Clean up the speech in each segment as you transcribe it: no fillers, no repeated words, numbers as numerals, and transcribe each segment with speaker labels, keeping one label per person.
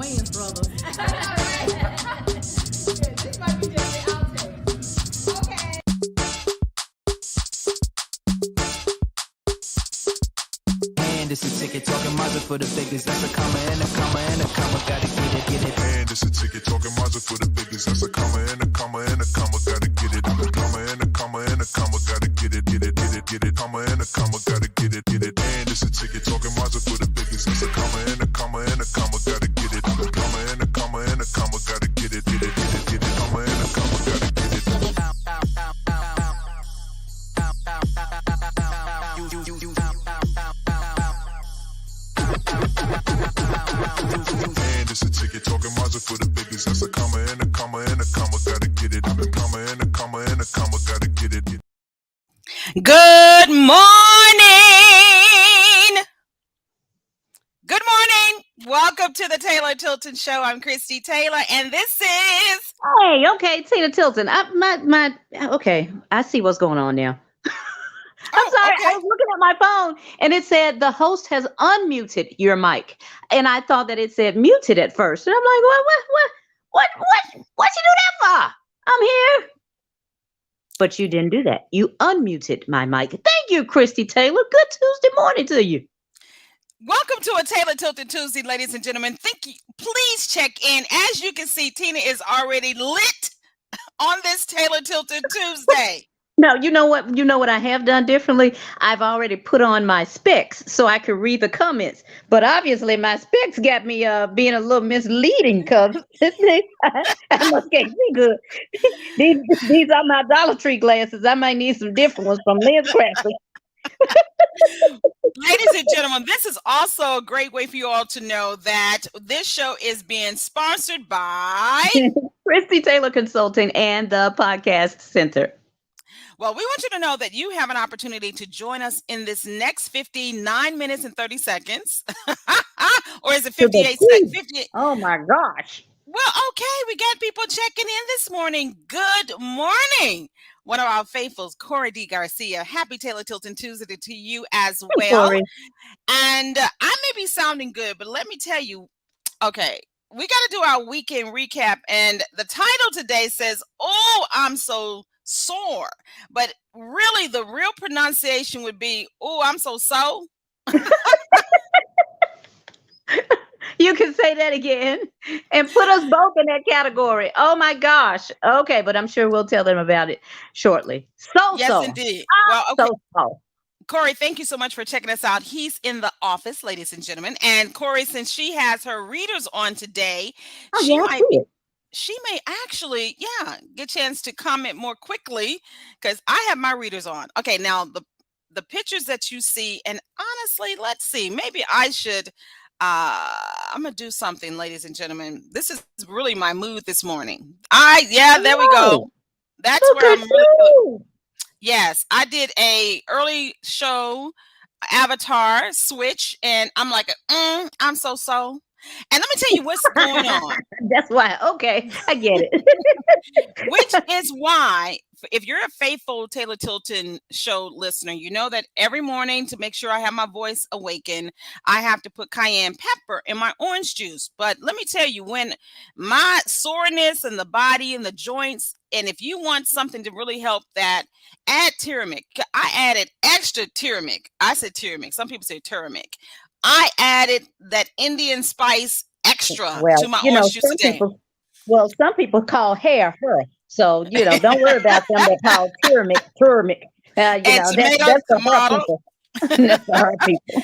Speaker 1: Wayans brothers.
Speaker 2: This might be just the outtake. Okay.
Speaker 3: And it's a ticket talking Mazda for the biggest. That's a comma and a comma and a comma. Gotta get it.
Speaker 4: And it's a ticket talking Mazda for the biggest. That's a comma and a comma and a comma. Gotta get it. A comma and a comma and a comma. Gotta get it. Comma and a comma. Gotta get it. And it's a ticket talking Mazda for the biggest. That's a comma and a comma and a comma. Gotta get it. A comma and a comma and a comma. Gotta get it. Comma and a comma. Gotta get it. And it's a ticket talking Mazda for the biggest. That's a comma and a comma and a comma. Gotta get it. A comma and a comma and a comma. Gotta get it.
Speaker 5: Good morning. Good morning. Welcome to the Taylor Tilton Show. I'm Christie Taylor, and this is...
Speaker 1: Hey, okay, Taylor Tilton. Okay, I see what's going on now. I'm sorry,
Speaker 5: okay.
Speaker 1: I was looking at my phone and it said the host has unmuted your mic. And I thought that it said muted at first. And I'm like, what you do that for? I'm here. But you didn't do that. You unmuted my mic. Thank you, Christie Taylor. Good Tuesday morning to you.
Speaker 5: Welcome to a Taylor Tilton Tuesday, ladies and gentlemen. Please check in. As you can see, Tina is already lit on this Taylor Tilton Tuesday.
Speaker 1: No, you know what? You know what I have done differently? I've already put on my specs so I could read the comments. But obviously, my specs got me being a little misleading because I must can't see good. These are my Dollar Tree glasses. I might need some different ones from Liz Crafty.
Speaker 5: Ladies and gentlemen, this is also a great way for you all to know that this show is being sponsored by
Speaker 1: Christie Taylor Consulting and the Podcast Center.
Speaker 5: Well, we want you to know that you have an opportunity to join us in this next 59 minutes and 30 seconds. Or is it 58 seconds? 58.
Speaker 1: Oh, my gosh.
Speaker 5: Well, okay, we got people checking in this morning. Good morning. One of our faithfuls, Corey D. Garcia. Happy Taylor Tilton Tuesday to you as well.
Speaker 1: Corey.
Speaker 5: And I may be sounding good, but let me tell you, okay, we got to do our weekend recap. And the title today says, "Oh, I'm so sore," but really the real pronunciation would be, "Oh, I'm so."
Speaker 1: You can say that again and put us both in that category. Oh my gosh. Okay, but I'm sure we'll tell them about it shortly.
Speaker 5: Yes, indeed. Well, okay. Corey, thank you so much for checking us out. He's in the office, ladies and gentlemen. And Corey, since she has her readers on today, she may actually, get a chance to comment more quickly because I have my readers on. Okay, now the pictures that you see, and honestly, let's see, maybe I should, I'm going to do something, ladies and gentlemen. This is really my mood this morning. There we go. That's where I'm really, yes, I did a early show avatar switch, and I'm like, I'm so. And let me tell you what's going on.
Speaker 1: That's why. Okay, I get it.
Speaker 5: Which is why, if you're a faithful Taylor Tilton Show listener, you know that every morning to make sure I have my voice awakened, I have to put cayenne pepper in my orange juice. But let me tell you, when my soreness and the body and the joints, and if you want something to really help that, add turmeric. I added extra turmeric. I said turmeric. Some people say turmeric. I added that Indian spice extra to my orange juice today.
Speaker 1: Some people call hair her. So, don't worry about them that call turmeric. That's the hard people. That's the hard people.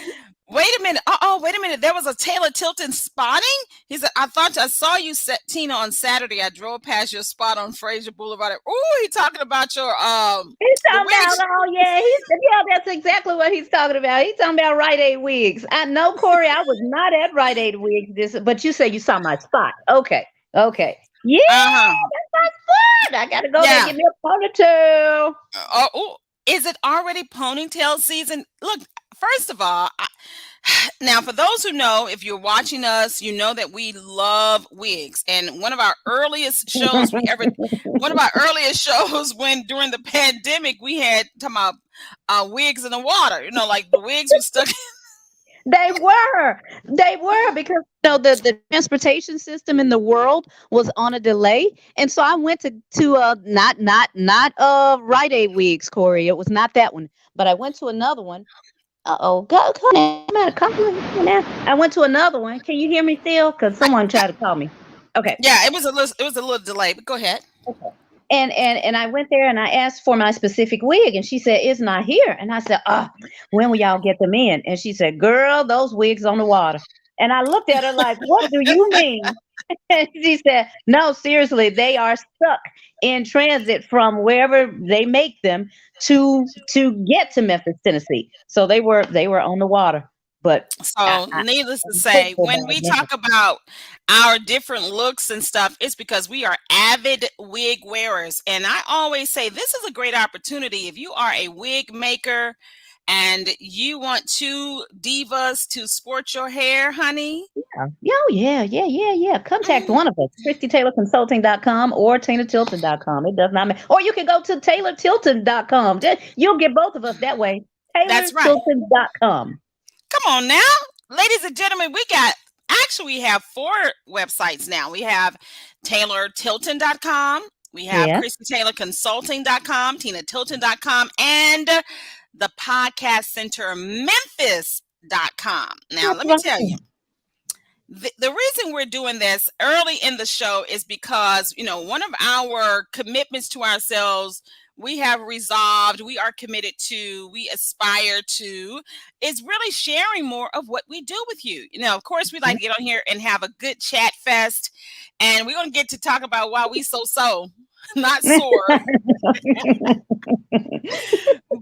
Speaker 5: Wait a minute. Wait a minute. There was a Taylor Tilton spotting? He said, I thought I saw you, Tina, on Saturday. I drove past your spot on Fraser Boulevard. Oh, he's talking about your
Speaker 1: He's talking about, that's exactly what he's talking about. He's talking about Rite Aid wigs. I know, Corey, I was not at Rite Aid wigs, but you say you saw my spot. Okay. Yeah, that's my spot. I gotta go there and get me a ponytail.
Speaker 5: Is it already ponytail season? Look, first of all, now for those who know, if you're watching us, you know that we love wigs. And one of our earliest shows when during the pandemic we had talking about wigs in the water. Like the wigs were stuck.
Speaker 1: They were because the transportation system in the world was on a delay, and so I went to not Rite Aid wigs, Corey. It was not that one, but I went to another one. Uh-oh, go come on, I'm at a call now. I went to another one. Can you hear me still? Because someone tried to call me. Okay.
Speaker 5: Yeah, it was a little delay, but go ahead.
Speaker 1: Okay. And I went there and I asked for my specific wig, and she said it's not here. And I said, when will y'all get them in? And she said, girl, those wigs on the water. And I looked at her like, what do you mean? And she said, no, seriously, they are stuck in transit from wherever they make them to get to Memphis, Tennessee. So they were on the water. But
Speaker 5: So, needless to
Speaker 1: I'm
Speaker 5: say,
Speaker 1: hopeful
Speaker 5: when
Speaker 1: by
Speaker 5: we
Speaker 1: Memphis.
Speaker 5: talk about our different looks and stuff, it's because we are avid wig wearers. And I always say this is a great opportunity if you are a wig maker and you want two divas to sport your hair, honey.
Speaker 1: Yeah. Oh, yeah. Contact
Speaker 5: Mm,
Speaker 1: one of us, ChristieTaylorConsulting.com or TinaTilton.com. It does not matter. Or you can go to TaylorTilton.com. You'll get both of us that way.
Speaker 5: that's right.
Speaker 1: TaylorTilton.com.
Speaker 5: Come on now, ladies and gentlemen, we have four websites now. We have TaylorTilton.com, we have
Speaker 1: Yeah.
Speaker 5: ChristieTaylorConsulting.com, TinaTilton.com, and the Podcast Center Memphis.com. Now,
Speaker 1: That's
Speaker 5: let me tell
Speaker 1: right.
Speaker 5: you, the reason we're doing this early in the show is because, one of our commitments to ourselves, we have resolved, we are committed to, we aspire to, is really sharing more of what we do with you. Of course, we like to get on here and have a good chat fest, and we're going to get to talk about why we so, not sore.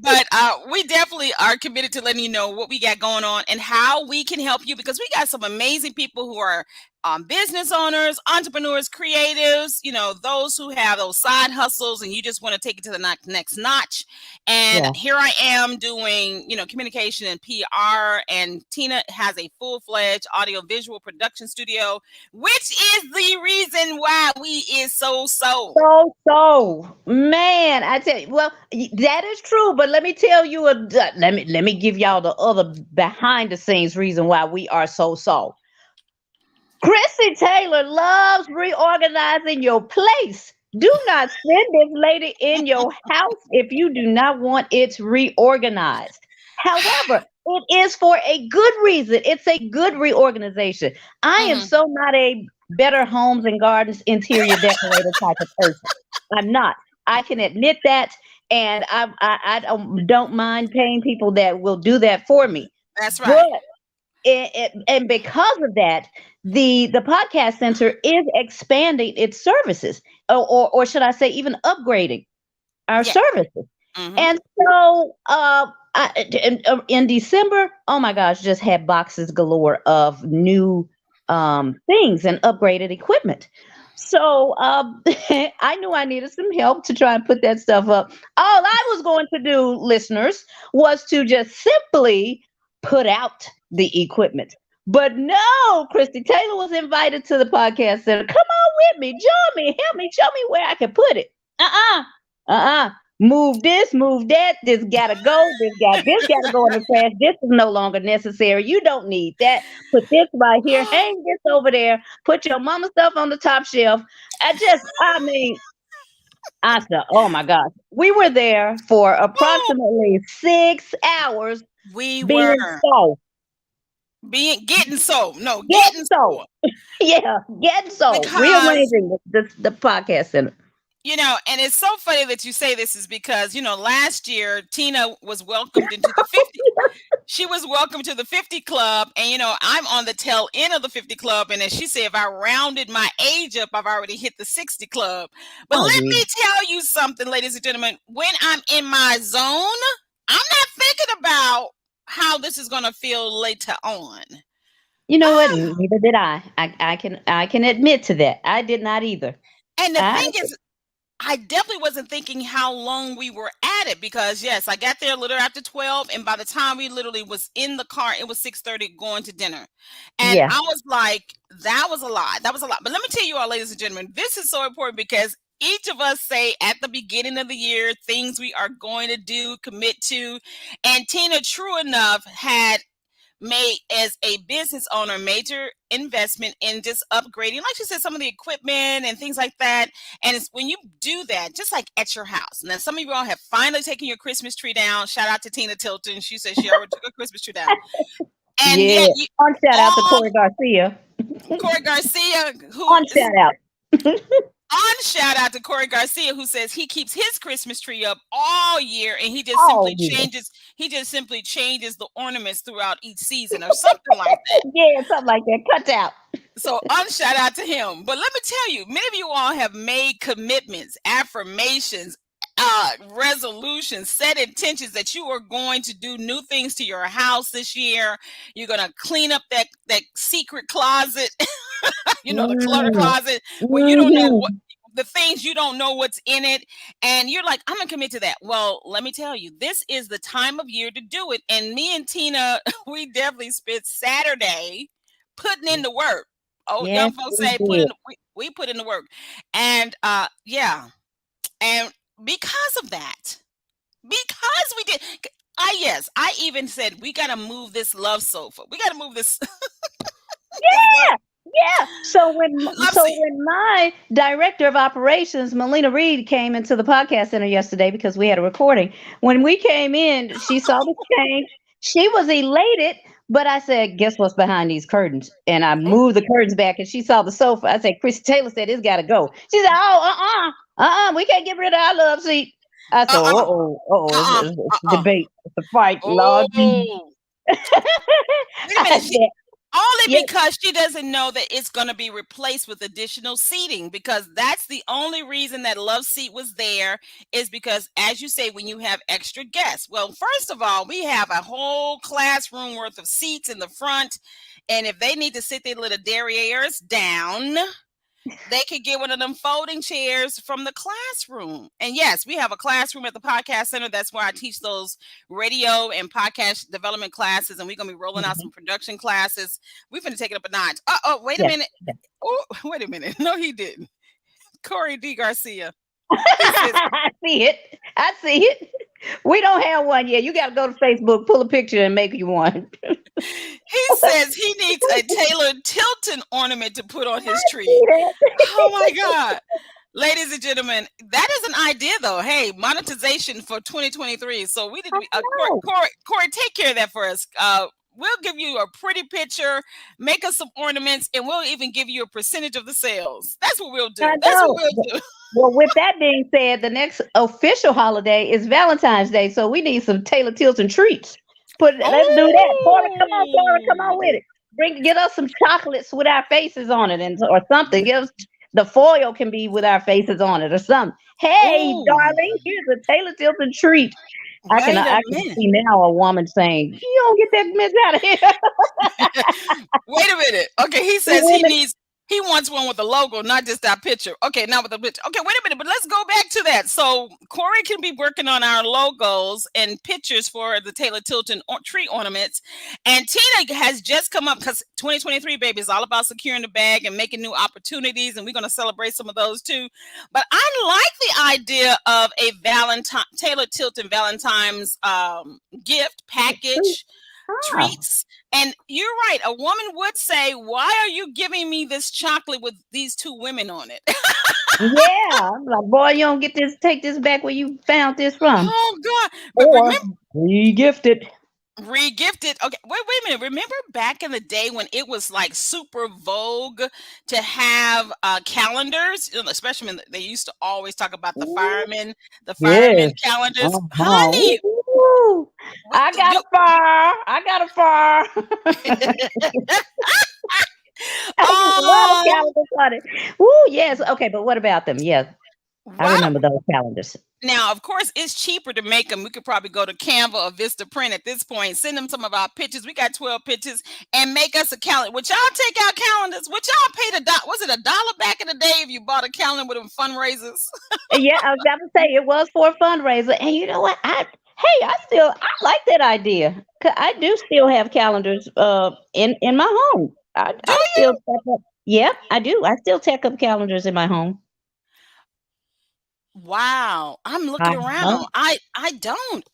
Speaker 5: But we definitely are committed to letting you know what we got going on and how we can help you, because we got some amazing people who are business owners, entrepreneurs, creatives, those who have those side hustles and you just want to take it to the next notch. And
Speaker 1: Yeah.
Speaker 5: here I am doing, communication and PR, and Tina has a full-fledged audio visual production studio, which is the reason why we is so.
Speaker 1: Man, I tell you, well, that is true. But let me tell you, let me give y'all the other behind the scenes reason why we are so. Chrissy Taylor loves reorganizing your place. Do not send this lady in your house if you do not want it reorganized. However, it is for a good reason. It's a good reorganization. I am
Speaker 5: Mhm.
Speaker 1: so not a Better Homes and Gardens interior decorator type of person. I'm not. I can admit that, and I don't mind paying people that will do that for me.
Speaker 5: That's
Speaker 1: But
Speaker 5: right.
Speaker 1: and because of that, the podcast center is expanding its services, or should I say, even upgrading our
Speaker 5: Yeah.
Speaker 1: services.
Speaker 5: Hmm.
Speaker 1: And so, in December, oh my gosh, just had boxes galore of new things and upgraded equipment. So I knew I needed some help to try and put that stuff up. All I was going to do, listeners, was to just simply put out the equipment. But no, Christy Taylor was invited to the podcast center. Come on with me, join me, help me, show me where I can put it. Uh-uh. Uh-uh. Move this, move that. This gotta go. This gotta go in the trash. This is no longer necessary. You don't need that. Put this right here. Hang this over there. Put your mama stuff on the top shelf. I mean, I said, oh my gosh. We were there for
Speaker 5: Oh,
Speaker 1: approximately 6 hours
Speaker 5: we were
Speaker 1: being so,
Speaker 5: getting so, no,
Speaker 1: getting
Speaker 5: getting
Speaker 1: so,
Speaker 5: so,
Speaker 1: yeah, getting so,
Speaker 5: because
Speaker 1: rearranging the podcast center.
Speaker 5: and it's so funny that you say this, is because last year Tina was welcomed into the 50. She was welcome to the 50 club, and I'm on the tail end of the 50 club, and as she said, if I rounded my age up, I've already hit the 60 club. But
Speaker 1: Oh
Speaker 5: let
Speaker 1: yeah.
Speaker 5: me tell you something, ladies and gentlemen, when I'm in my zone, I'm not thinking about how this is going to feel later on.
Speaker 1: You know what?
Speaker 5: Ah,
Speaker 1: Neither did I. I can admit to that. I did not either.
Speaker 5: and the
Speaker 1: I
Speaker 5: thing is, I definitely wasn't thinking how long we were at it, because yes, I got there a little after 12, and by the time we literally was in the car, it was 6:30 going to dinner. And
Speaker 1: Yeah.
Speaker 5: I was like, that was a lot. That was a lot. But let me tell you all, ladies and gentlemen, this is so important, because each of us say at the beginning of the year things we are going to do, commit to. And Tina, true enough, had made as a business owner major investment in just upgrading, like she said, some of the equipment and things like that. And it's when you do that, just like at your house. Now, some of you all have finally taken your Christmas tree down. Shout out to Tina Tilton. She said she already took her Christmas tree down. And
Speaker 1: Yeah.
Speaker 5: yet, you
Speaker 1: On shout out to
Speaker 5: all
Speaker 1: Corey Garcia.
Speaker 5: Corey Garcia, who
Speaker 1: On shout out.
Speaker 5: on shout out to Corey Garcia, who says he keeps his Christmas tree up all year, and he just
Speaker 1: Oh,
Speaker 5: simply
Speaker 1: yeah.
Speaker 5: changes the ornaments throughout each season or something like that.
Speaker 1: Yeah, something like that. Cut out.
Speaker 5: So shout out to him. But let me tell you, many of you all have made commitments, affirmations, resolutions, set intentions that you are going to do new things to your house this year. You're going to clean up that secret closet, the clutter closet where you don't know what the things you don't know what's in it. And you're like, I'm going to commit to that. Well, let me tell you, this is the time of year to do it. And me and Tina, we definitely spent Saturday putting in the work. Oh,
Speaker 1: Yes,
Speaker 5: young folks say we put in the work. And yeah. And because of that, because we did, I even said we got to move this love sofa. We got to move this.
Speaker 1: Yeah. So when my director of operations, Melina Reed, came into the podcast center yesterday because we had a recording. When we came in, she saw the change. She was elated, but I said, "Guess what's behind these curtains?" And I moved the curtains back, and she saw the sofa. I said, "Christie Taylor said it's got to go." She said, "Oh, we can't get rid of our love seat." I said, it's a debate, it's a fight, Lord.
Speaker 5: Wait a minute. Only
Speaker 1: Yeah.
Speaker 5: because she doesn't know that it's going to be replaced with additional seating, because that's the only reason that love seat was there, is because, as you say, when you have extra guests. Well, first of all, we have a whole classroom worth of seats in the front. And if they need to sit their little derrieres down, they could get one of them folding chairs from the classroom. And yes, we have a classroom at the podcast center. That's where I teach those radio and podcast development classes. And we're going to be rolling out some production classes. We're going to take it up a notch. Wait a minute. Oh, wait a minute. No, he didn't. Corey D. Garcia.
Speaker 1: Says, I see it. We don't have one yet. You got to go to Facebook, pull a picture, and make you one.
Speaker 5: He says he needs a Taylor Tilton ornament to put on his tree. Oh my God. Ladies and gentlemen, that is an idea though. Hey, monetization for 2023. So we did Corey, take care of that for us. We'll give you a pretty picture, make us some ornaments, and we'll even give you a percentage of the sales. That's what we'll do.
Speaker 1: Well, with that being said, the next official holiday is Valentine's Day, so we need some Taylor Tilton treats. Let's do that. Cora, come on with it. Get us some chocolates with our faces on it, or something. Give us the foil can be with our faces on it, or something. Hey, darling, here's a Taylor Tilton treat. I can see now a woman saying, "You don't get that mess out of here."
Speaker 5: Wait a minute. Okay, he says he wants one with a logo, not just that picture. Okay, not with a picture. Okay, wait a minute, but let's go back to that. So Corey can be working on our logos and pictures for the Taylor Tilton tree ornaments. And Tina has just come up, because 2023, baby, is all about securing the bag and making new opportunities. And we're going to celebrate some of those too. But I like the idea of a Taylor Tilton Valentine's gift package. Treats. And you're right. A woman would say, "Why are you giving me this chocolate with these two women on it?"
Speaker 1: Yeah. I'm like, boy, you don't get this. Take this back where you found this from.
Speaker 5: Oh God.
Speaker 1: But remember, re-gifted.
Speaker 5: Okay, wait a minute. Remember back in the day when it was like super vogue to have calendars, especially when they used to always talk about the firemen calendars. Honey,
Speaker 1: I got a far. Ooh, yes. Okay, but what about them? Yes. I remember those calendars.
Speaker 5: Now, of course, it's cheaper to make them. We could probably go to Canva or Vista Print at this point. Send them some of our pictures. We got 12 pictures, and make us a calendar. Would y'all take our calendars? Would y'all pay was it $1 back in the day if you bought a calendar with them fundraisers?
Speaker 1: Yeah, I was about to say it was for a fundraiser. And you know what? I like that idea. I do still have calendars in my home. I still tech up. Yeah, I do. I still tech up calendars in my home.
Speaker 5: Wow, I'm looking
Speaker 1: Uh-huh.
Speaker 5: around. I don't.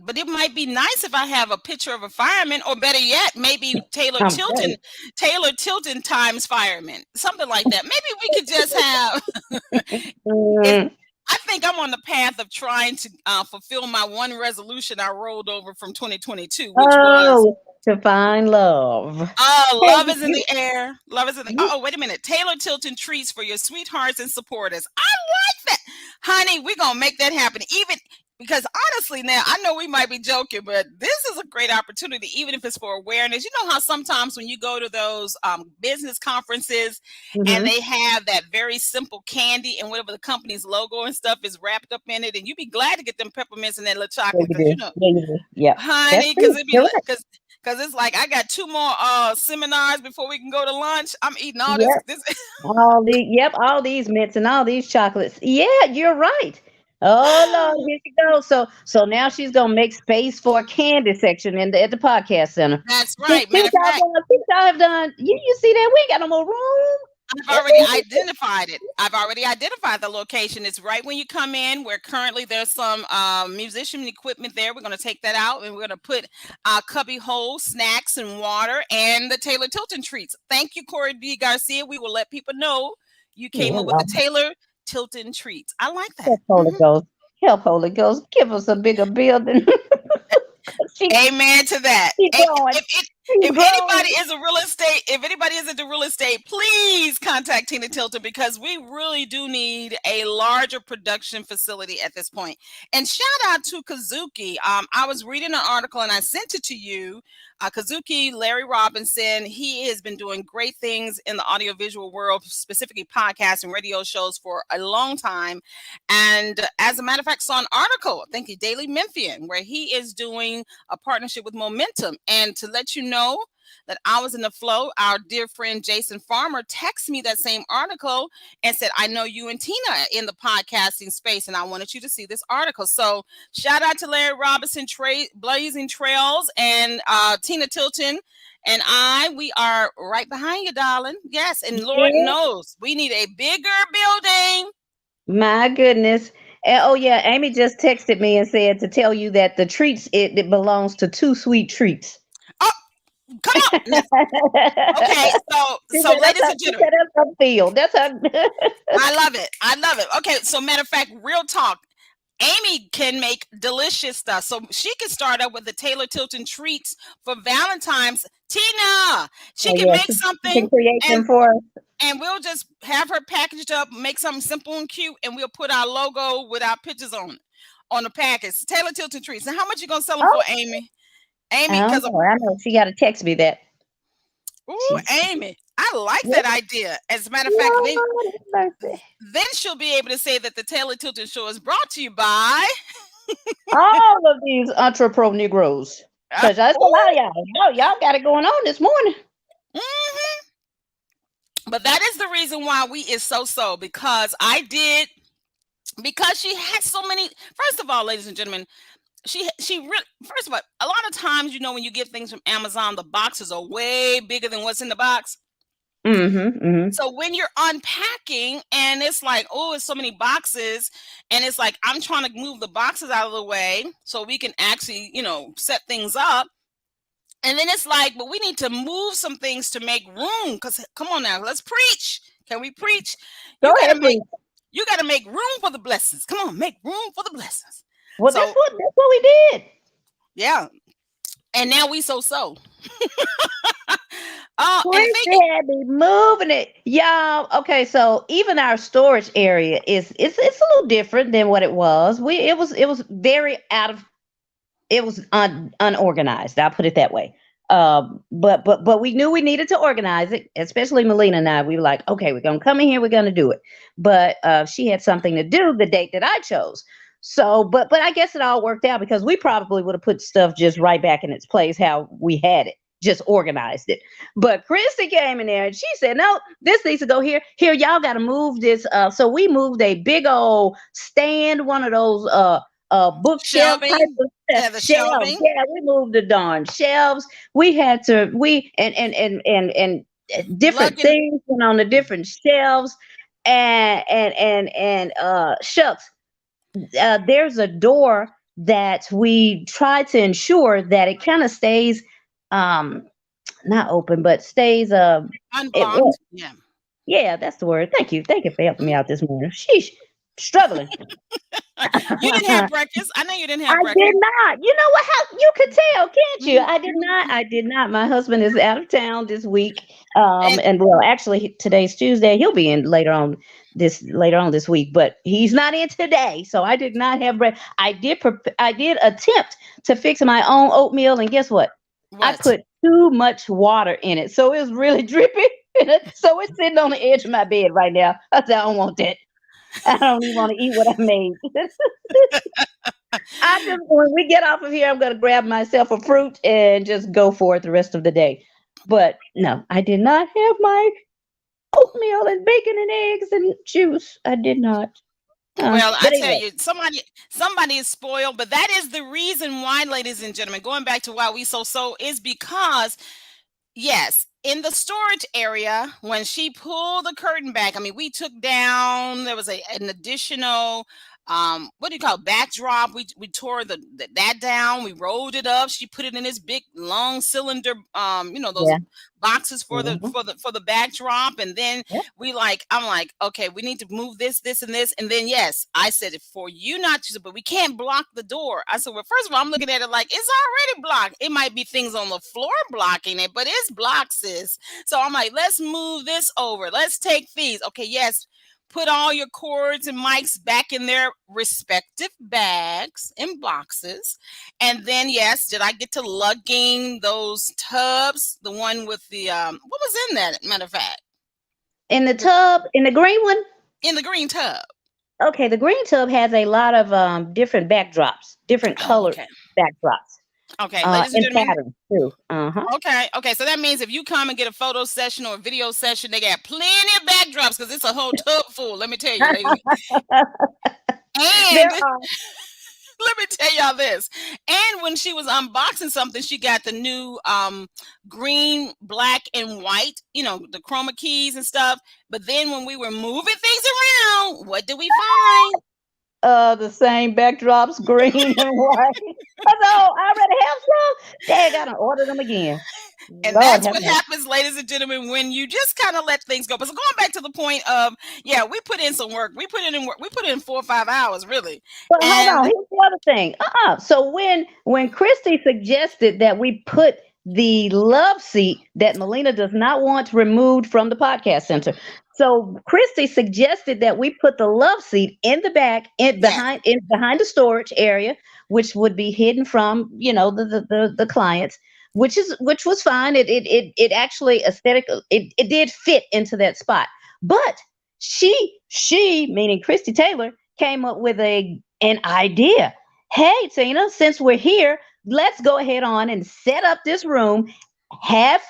Speaker 5: But it might be nice if I have a picture of a fireman, or better yet, maybe
Speaker 1: I'm telling
Speaker 5: Taylor Tilton times fireman, something like that. Maybe we could just have. It,
Speaker 1: you.
Speaker 5: I think I'm on the path of trying to fulfill my one resolution I rolled over from 2022, which was
Speaker 1: Oh, to find love.
Speaker 5: oh,
Speaker 1: Hey,
Speaker 5: love is in the air. Love is in the.
Speaker 1: you,
Speaker 5: Oh, wait a minute. Taylor Tilton treats for your sweethearts and supporters. I like that, honey. We're gonna make that happen. Even because honestly, now I know we might be joking, but this is a great opportunity, even if it's for awareness. You know how sometimes when you go to those business conferences and
Speaker 1: mm-hmm.
Speaker 5: they have that very simple candy and whatever the company's logo and stuff is wrapped up in it, and you'd be glad to get them peppermints and that little
Speaker 1: Yeah,
Speaker 5: chocolate
Speaker 1: you
Speaker 5: because
Speaker 1: do. Yeah, you do. Yep. That's
Speaker 5: honey, because
Speaker 1: true.
Speaker 5: it'd be
Speaker 1: You're right.
Speaker 5: because it's like I got two more seminars before we can go to lunch. I'm eating all this
Speaker 1: Yep.
Speaker 5: this
Speaker 1: All these mints and all these chocolates. Yeah, you're right. Oh Lord, here she goes. So now she's gonna make space for a candy section at the podcast center.
Speaker 5: That's
Speaker 1: See,
Speaker 5: right. Matter of fact,
Speaker 1: see what y'all have done. You see that we ain't got no more room.
Speaker 5: I've already identified it. I've already identified the location. It's right when you come in, where currently there's some musician equipment there. We're going to take that out and we're going to put cubby hole, snacks, and water, and the Taylor Tilton treats. Thank you, Corey D. Garcia. We will let people know you came
Speaker 1: Yeah,
Speaker 5: up with the
Speaker 1: Lord.
Speaker 5: Taylor Tilton treats. I like that.
Speaker 1: Help Holy Ghost. Help Holy Ghost. Give us a bigger building. she
Speaker 5: Amen to that.
Speaker 1: she's growing. She's
Speaker 5: If
Speaker 1: growing.
Speaker 5: anybody is a real estate, if anybody is into real estate, please contact Tina Tilton because we really do need a larger production facility at this point. And shout out to Kazuki. I was reading an article and I sent it to you. Kazuki Larry Robinson, he has been doing great things in the audiovisual world, specifically podcasts and radio shows for a long time. And as a matter of fact, saw an article, I think Daily Memphian, where he is doing a partnership with Momentum. And to let you know that I was in the flow, our dear friend Jason Farmer texted me that same article and said, I know you and Tina in the podcasting space, and I wanted you to see this article. So shout out to Larry Robinson, Blazing Trails, and Tina Tilton. And we are right behind you, darling. Yes, and Lord
Speaker 1: Yeah.
Speaker 5: knows we need a bigger building.
Speaker 1: My goodness. And, oh yeah, Amy just texted me and said to tell you that the treats it belongs to Two Sweet Treats.
Speaker 5: Oh, come on. Now, okay,
Speaker 1: She
Speaker 5: so
Speaker 1: said
Speaker 5: ladies and
Speaker 1: she
Speaker 5: gentlemen,
Speaker 1: said that's her field. That's her.
Speaker 5: I love it. I love it. Okay, so matter of fact, real talk. Amy can make delicious stuff. So she can start up with the Taylor Tilton treats for Valentine's. Tina, she
Speaker 1: Oh
Speaker 5: can
Speaker 1: yeah,
Speaker 5: make
Speaker 1: she can
Speaker 5: something
Speaker 1: create them
Speaker 5: and
Speaker 1: for us.
Speaker 5: we'll just have her packaged up, make something simple and cute, and we'll put our logo with our pictures on the package. Taylor Tilton treats. And how much you gonna sell them for,
Speaker 1: Oh,
Speaker 5: Amy?
Speaker 1: I
Speaker 5: Amy,
Speaker 1: don't
Speaker 5: because
Speaker 1: know. I know she got to text me that.
Speaker 5: ooh,
Speaker 1: She's
Speaker 5: Amy, I like
Speaker 1: yeah,
Speaker 5: that idea. As a matter of fact,
Speaker 1: Lord have mercy.
Speaker 5: then she'll be able to say that the Taylor Tilton Show is brought to you by.
Speaker 1: All of these entrepreneur Negroes. Because that's a lot of
Speaker 5: Ooh,
Speaker 1: y'all. Y'all got it going on this morning.
Speaker 5: mhm. But that is the reason why we is so because because she has so many. First of all, ladies and gentlemen, she really, first of all, a lot of times, when you get things from Amazon, the boxes are way bigger than what's in the box.
Speaker 1: Mm-hmm. Mm-hmm.
Speaker 5: So when you're unpacking and it's like, oh, it's so many boxes, and it's like I'm trying to move the boxes out of the way so we can actually, set things up. And then it's like, but we need to move some things to make room. Because come on now, let's preach. Can we preach?
Speaker 1: Go
Speaker 5: You gotta
Speaker 1: ahead,
Speaker 5: make
Speaker 1: please.
Speaker 5: you gotta make room for the blessings. Come on, make room for the blessings.
Speaker 1: Well, that's
Speaker 5: So
Speaker 1: what we did.
Speaker 5: yeah. And now we so. And thinking,
Speaker 1: Christie had me moving it, y'all. Okay, so even our storage area it's a little different than what it was. It was very out of it was unorganized. I'll put it that way. But we knew we needed to organize it, especially Melina and I. We were like, okay, we're gonna come in here, we're gonna do it. But she had something to do the date that I chose. So, but I guess it all worked out because we probably would have put stuff just right back in its place how we had it, just organized it. But Christy came in there and she said, no, this needs to go here. Here, y'all got to move this. So we moved a big old stand, one of those bookshelf type
Speaker 5: shelving.
Speaker 1: of
Speaker 5: Yeah, the
Speaker 1: shelves.
Speaker 5: shelving.
Speaker 1: Yeah, we moved the darn shelves. We had to and different
Speaker 5: Lugging.
Speaker 1: things went on the different shelves, and shucks. there's a door that we try to ensure that it kind of stays um not open, but stays it
Speaker 5: Unblocked. Yeah.
Speaker 1: yeah, that's the word. Thank you for helping me out this morning. Sheesh, struggling.
Speaker 5: You didn't have breakfast. I know you didn't
Speaker 1: I
Speaker 5: have
Speaker 1: did
Speaker 5: breakfast.
Speaker 1: not. You know what? How you could tell, can't you?
Speaker 5: Mhm,
Speaker 1: I did not.
Speaker 5: mhm.
Speaker 1: I did not. My husband is out of town this week.
Speaker 5: And
Speaker 1: And well, actually, today's Tuesday. He'll be in later on this week, but he's not in today. So I did not have bread. I did attempt to fix my own oatmeal, and guess what? I
Speaker 5: what?
Speaker 1: put too much water in it, so it was really drippy. So it's sitting on the edge of my bed right now. I said, I don't want that. I don't even want to eat what I made. I just when we get off of here, I'm gonna grab myself a fruit and just go for it the rest of the day. But no, I did not have my oatmeal and bacon and eggs and juice. I did not.
Speaker 5: Well, I
Speaker 1: But
Speaker 5: tell
Speaker 1: anyway,
Speaker 5: you, somebody is spoiled, but that is the reason why, ladies and gentlemen, going back to why we so is because yes, in the storage area, when she pulled the curtain back, I mean, we took down. There was an additional, what do you call it, backdrop? We tore that down. We rolled it up. She put it in this big long cylinder, those
Speaker 1: yeah.
Speaker 5: boxes for the
Speaker 1: Mhm.
Speaker 5: backdrop, and then
Speaker 1: Yep.
Speaker 5: I'm like, okay, we need to move this, and this, and then yes, I said it for you not to, but we can't block the door. I said, well, first of all, I'm looking at it like it's already blocked. It might be things on the floor blocking it, but it's blocked, sis. So I'm like, let's move this over. Let's take these. Okay, yes. Put all your cords and mics back in their respective bags and boxes. And then, yes, did I get to lugging those tubs? The one with the what was in that? Matter of fact,
Speaker 1: In the tub, in the green one.
Speaker 5: in the green tub.
Speaker 1: Okay, the green tub has a lot of different backdrops, different
Speaker 5: Oh,
Speaker 1: colored
Speaker 5: okay.
Speaker 1: backdrops,
Speaker 5: Okay, ladies and
Speaker 1: and
Speaker 5: gentlemen.
Speaker 1: patterns too. Uh huh.
Speaker 5: Okay, okay. So that means if you come and get a photo session or a video session, they got plenty of backdrops because it's a whole tub full. Let me tell you, ladies.
Speaker 1: There
Speaker 5: And
Speaker 1: are.
Speaker 5: let me tell y'all this. And when she was unboxing something, she got the new green, black, and white, the chroma keys and stuff. But then when we were moving things around, what did we find?
Speaker 1: The same backdrops, green and white. I know, I already have some. Dang, I gotta order them again.
Speaker 5: And
Speaker 1: Lord
Speaker 5: that's
Speaker 1: have
Speaker 5: what
Speaker 1: mercy.
Speaker 5: happens, ladies and gentlemen, when you just kind of let things go. But so going back to the point of, yeah, we put in some work. We put it in work. We put in 4 or 5 hours, really.
Speaker 1: But hold on,
Speaker 5: And
Speaker 1: here's the other thing. So when Christy suggested that we put the love seat that Melina does not want removed from the podcast center, so Christy suggested that we put the love seat in the back,
Speaker 5: yes,
Speaker 1: in behind the storage area, which would be hidden from the clients, which was fine. It actually aesthetic. It did fit into that spot, but she meaning Christy Taylor came up with an idea. Hey, Tina, since we're here, let's go ahead on and set up this room half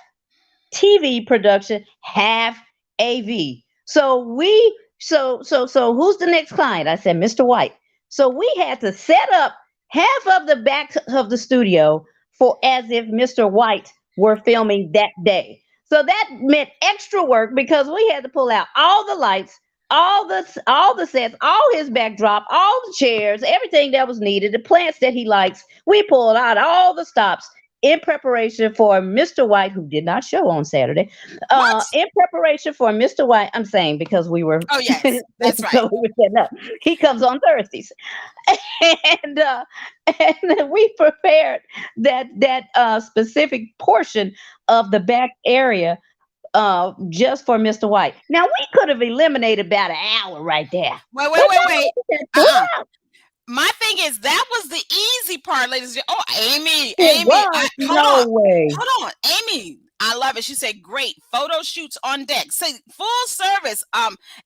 Speaker 1: TV production, half AV. So who's the next client? I said, Mr. White. So we had to set up half of the back of the studio for as if Mr. White were filming that day. So that meant extra work because we had to pull out all the lights, all the sets, all his backdrop, all the chairs, everything that was needed, the plants that he likes. We pulled out all the stops in preparation for Mr. White, who did not show on Saturday.
Speaker 5: what?
Speaker 1: In preparation for Mr. White, I'm saying because we were
Speaker 5: Oh, yes, that's right.
Speaker 1: so we were setting up. He comes on Thursdays, and and we prepared that specific portion of the back area just for Mr. White. Now we could have eliminated about an hour right there.
Speaker 5: Wait, wait,
Speaker 1: But
Speaker 5: wait,
Speaker 1: no,
Speaker 5: wait.
Speaker 1: we did 4
Speaker 5: Uh-uh.
Speaker 1: hours.
Speaker 5: My thing is that was the easy part, ladies and gentlemen. Oh,
Speaker 1: It
Speaker 5: Amy,
Speaker 1: was
Speaker 5: hold
Speaker 1: no
Speaker 5: on,
Speaker 1: way.
Speaker 5: Amy. I love it. She said, "Great photo shoots on deck." Say full service.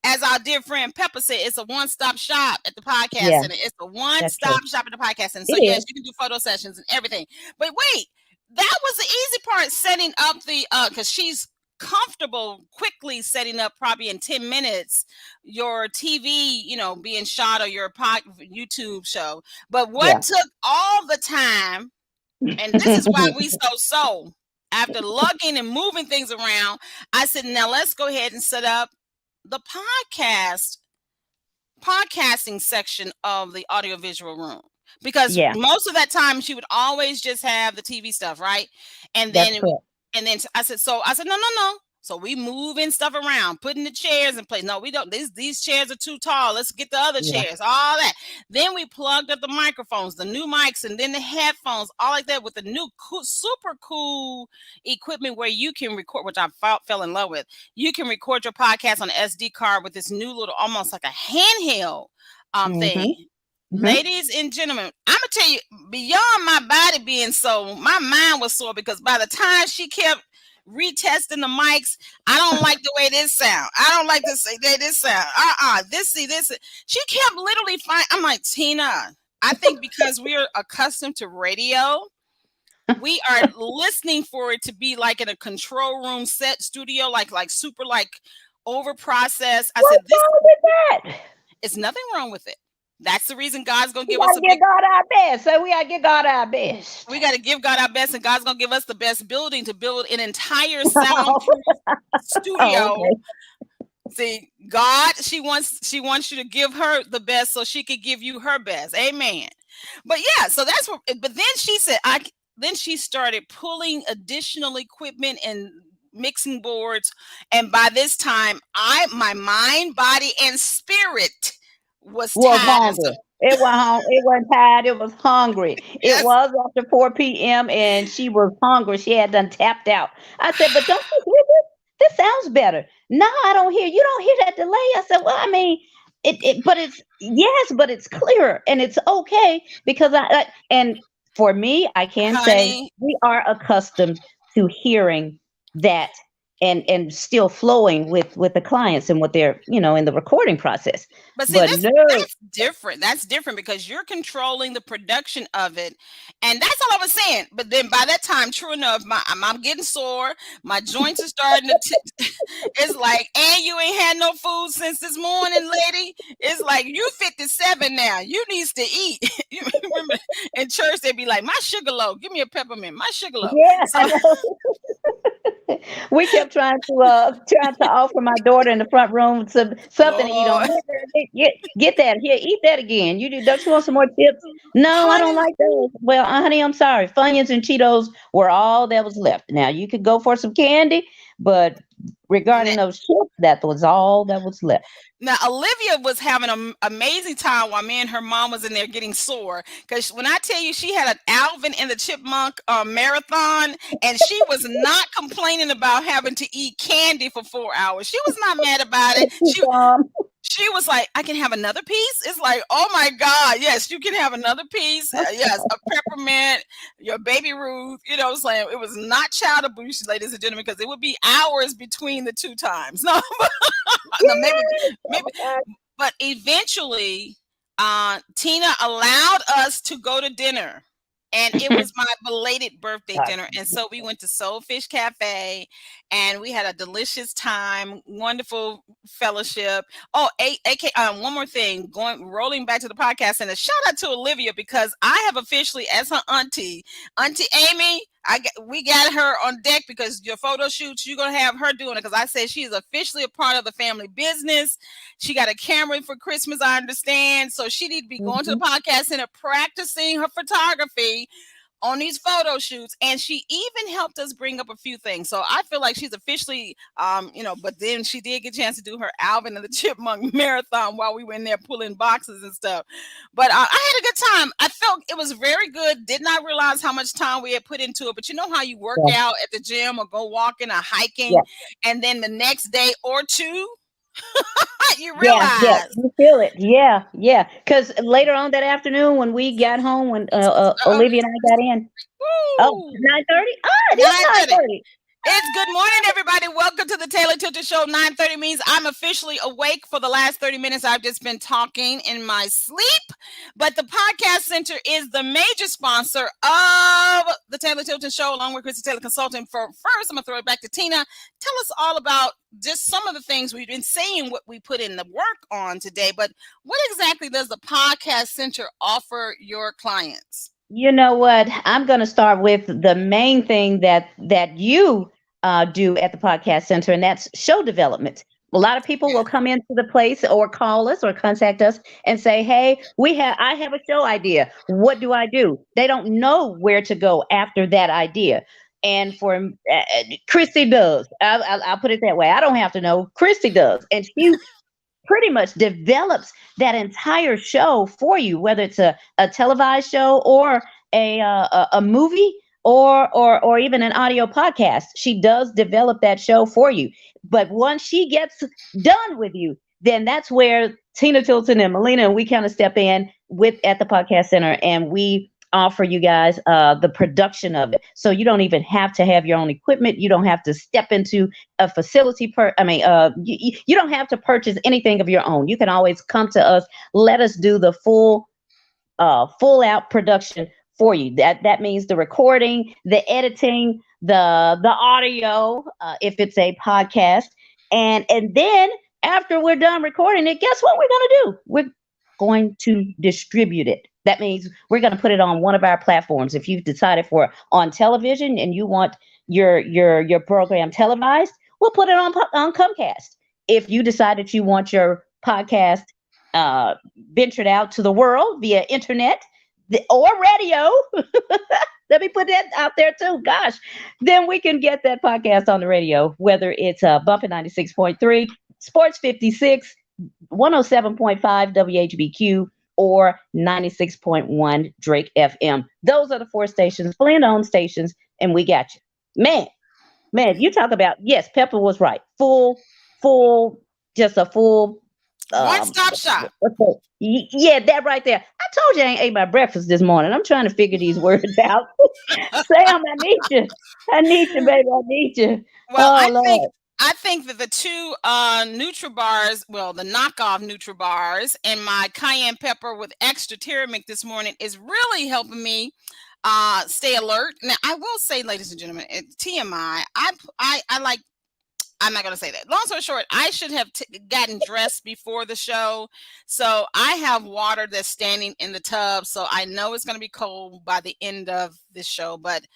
Speaker 5: As our dear friend Pepper said, it's a one-stop shop at the podcast
Speaker 1: Yeah,
Speaker 5: center. It's a
Speaker 1: that's true.
Speaker 5: one-stop shop at the podcast center. So
Speaker 1: It
Speaker 5: yes,
Speaker 1: is.
Speaker 5: you can do photo sessions and everything. But wait, that was the easy part, setting up the because she's comfortable quickly setting up probably in 10 minutes your TV, being shot or your YouTube show. But what
Speaker 1: Yeah.
Speaker 5: took all the time, and this is why we so after lugging and moving things around, I said, now let's go ahead and set up the podcast podcasting section of the audiovisual room, because
Speaker 1: Yeah,
Speaker 5: most of that time she would always just have the TV stuff, right? And
Speaker 1: that's
Speaker 5: then
Speaker 1: correct.
Speaker 5: I said, no, no, no. So we moving stuff around, putting the chairs in place. No, we don't. These chairs are too tall. Let's get the other
Speaker 1: Yeah.
Speaker 5: chairs. All that. Then we plugged up the microphones, the new mics, and then the headphones, all like that, with the new super cool equipment where you can record, which I fell in love with. You can record your podcast on an SD card with this new little, almost like a handheld thing. Ladies and gentlemen, I'm gonna tell you, beyond my body being sore, my mind was sore, because by the time she kept retesting the mics, I don't like the way this sound. I don't like this sound. This. She kept literally I'm like, Tina, I think because we are accustomed to radio, we are listening for it to be like in a control room set studio, like super over processed. I said,
Speaker 1: What's wrong with that?
Speaker 5: It's nothing wrong with it. That's the reason God's gonna give
Speaker 1: We
Speaker 5: us
Speaker 1: gotta give God our best. So we gotta give God our best.
Speaker 5: we got to give God our best, and God's gonna give us the best building to build an entire soundproof studio.
Speaker 1: Okay.
Speaker 5: See, God, she wants you to give her the best so she could give you her best. Amen. But yeah, so that's what. But then she said, Then she started pulling additional equipment and mixing boards, and by this time, my mind, body, and spirit was tired.
Speaker 1: Hungry. It wasn't tired. It was hungry.
Speaker 5: Yes.
Speaker 1: It was after 4 p.m. and she was hungry. She had done tapped out. I said, but don't you hear this? This sounds better. No, I don't hear. You don't hear that delay. I said, well, I mean, but it's clearer and it's okay because and for me, I can say we are accustomed to hearing that and still flowing with the clients and what they're, in the recording process.
Speaker 5: But see, that's different. That's different because you're controlling the production of it. And that's all I was saying. But then by that time, true enough, I'm getting sore. My joints are starting to it's like, and you ain't had no food since this morning, lady. It's like, you 57 now. You needs to eat. You remember in church, they'd be like, my sugar low. Give me a peppermint. My sugar low.
Speaker 1: Yeah, so, we kept trying to offer my daughter in the front room something to eat on. Get that here, eat that again. Don't you want some more chips? No, honey, I don't like those. Well, honey, I'm sorry. Funyuns and Cheetos were all that was left. Now you could go for some candy, but regarding those chips, that was all that was left.
Speaker 5: Now, Olivia was having an amazing time while me and her mom was in there getting sore. Because when I tell you, she had an Alvin and the Chipmunk marathon, and she was not complaining about having to eat candy for 4 hours. She was not mad about it. She was like, I can have another piece. It's like, oh my God, yes, you can have another piece. Yes, a peppermint, your baby Ruth. You know what I'm saying? It was not child abuse, ladies and gentlemen, because it would be hours between the two times. No, no, maybe. But eventually, Tina allowed us to go to dinner. And it was my belated birthday dinner. And so we went to Soulfish Cafe and we had a delicious time, wonderful fellowship. Oh, one more thing, rolling back to the podcast, and a shout out to Olivia, because I have officially, as her Auntie Amy, we got her on deck because your photo shoots, you're going to have her doing it, because I said she is officially a part of the family business. She got a camera for Christmas, I understand. So she need to be going to the podcast center, practicing her photography on these photo shoots. And she even helped us bring up a few things. So I feel like she's officially, but then she did get a chance to do her Alvin and the Chipmunk marathon while we were in there pulling boxes and stuff. But I had a good time. I felt it was very good. Did not realize how much time we had put into it. But you know how you work out at the gym or go walking or hiking, and then the next day or two, you realize.
Speaker 1: Yeah, you feel it. Yeah. Because later on that afternoon when we got home, when Olivia and I got in, 9:30? It is 9:30.
Speaker 5: It's good morning, everybody. Welcome to the Taylor Tilton Show. 9:30 means I'm officially awake. For the last 30 minutes, I've just been talking in my sleep. But the Podcast Center is the major sponsor of the Taylor Tilton Show, along with Christie Taylor Consulting. First, I'm going to throw it back to Tina. Tell us all about just some of the things we've been saying, what we put in the work on today. But what exactly does the Podcast Center offer your clients?
Speaker 1: You know what? I'm going to start with the main thing that you do at the Podcast Center, and that's show development. A lot of people will come into the place or call us or contact us and say, "Hey, I have a show idea. What do I do?" They don't know where to go after that idea. And for Christy does. I'll put it that way. I don't have to know. Christy does, and she pretty much develops that entire show for you, whether it's a televised show or a movie or even an audio podcast. She does develop that show for you. But once she gets done with you, then that's where Tina Tilton and Melina and we kind of step in with at the podcast center, and we offer you guys the production of it. So you don't even have to have your own equipment. You don't have to step into a facility you don't have to purchase anything of your own. You can always come to us. Let us do the full out production for you. That means the recording, the editing, the audio, if it's a podcast, and then after we're done recording it, guess what we're gonna do? We're going to distribute it. That means we're going to put it on one of our platforms. If you've decided for on television and you want your program televised, we'll put it on Comcast. If you decide that you want your podcast ventured out to the world via internet or radio, let me put that out there too. Gosh, then we can get that podcast on the radio, whether it's Bumpin' 96.3, Sports 56, 107.5 WHBQ, or 96.1 Drake FM. Those are the 4 stations, Flint-owned stations, and we got you. Man, you talk about, yes, Pepper was right. Just a full
Speaker 5: one-stop shop.
Speaker 1: Yeah, that right there. I told you I ain't ate my breakfast this morning. I'm trying to figure these words out. Sam, I need you. I need you, baby. I need you.
Speaker 5: Well, I think that the 2 NutriBars, well, the knockoff NutriBars and my cayenne pepper with extra turmeric this morning is really helping me stay alert. Now, I will say, ladies and gentlemen, TMI, I like, I'm not going to say that. Long story short, I should have gotten dressed before the show. So I have water that's standing in the tub. So I know it's going to be cold by the end of this show. But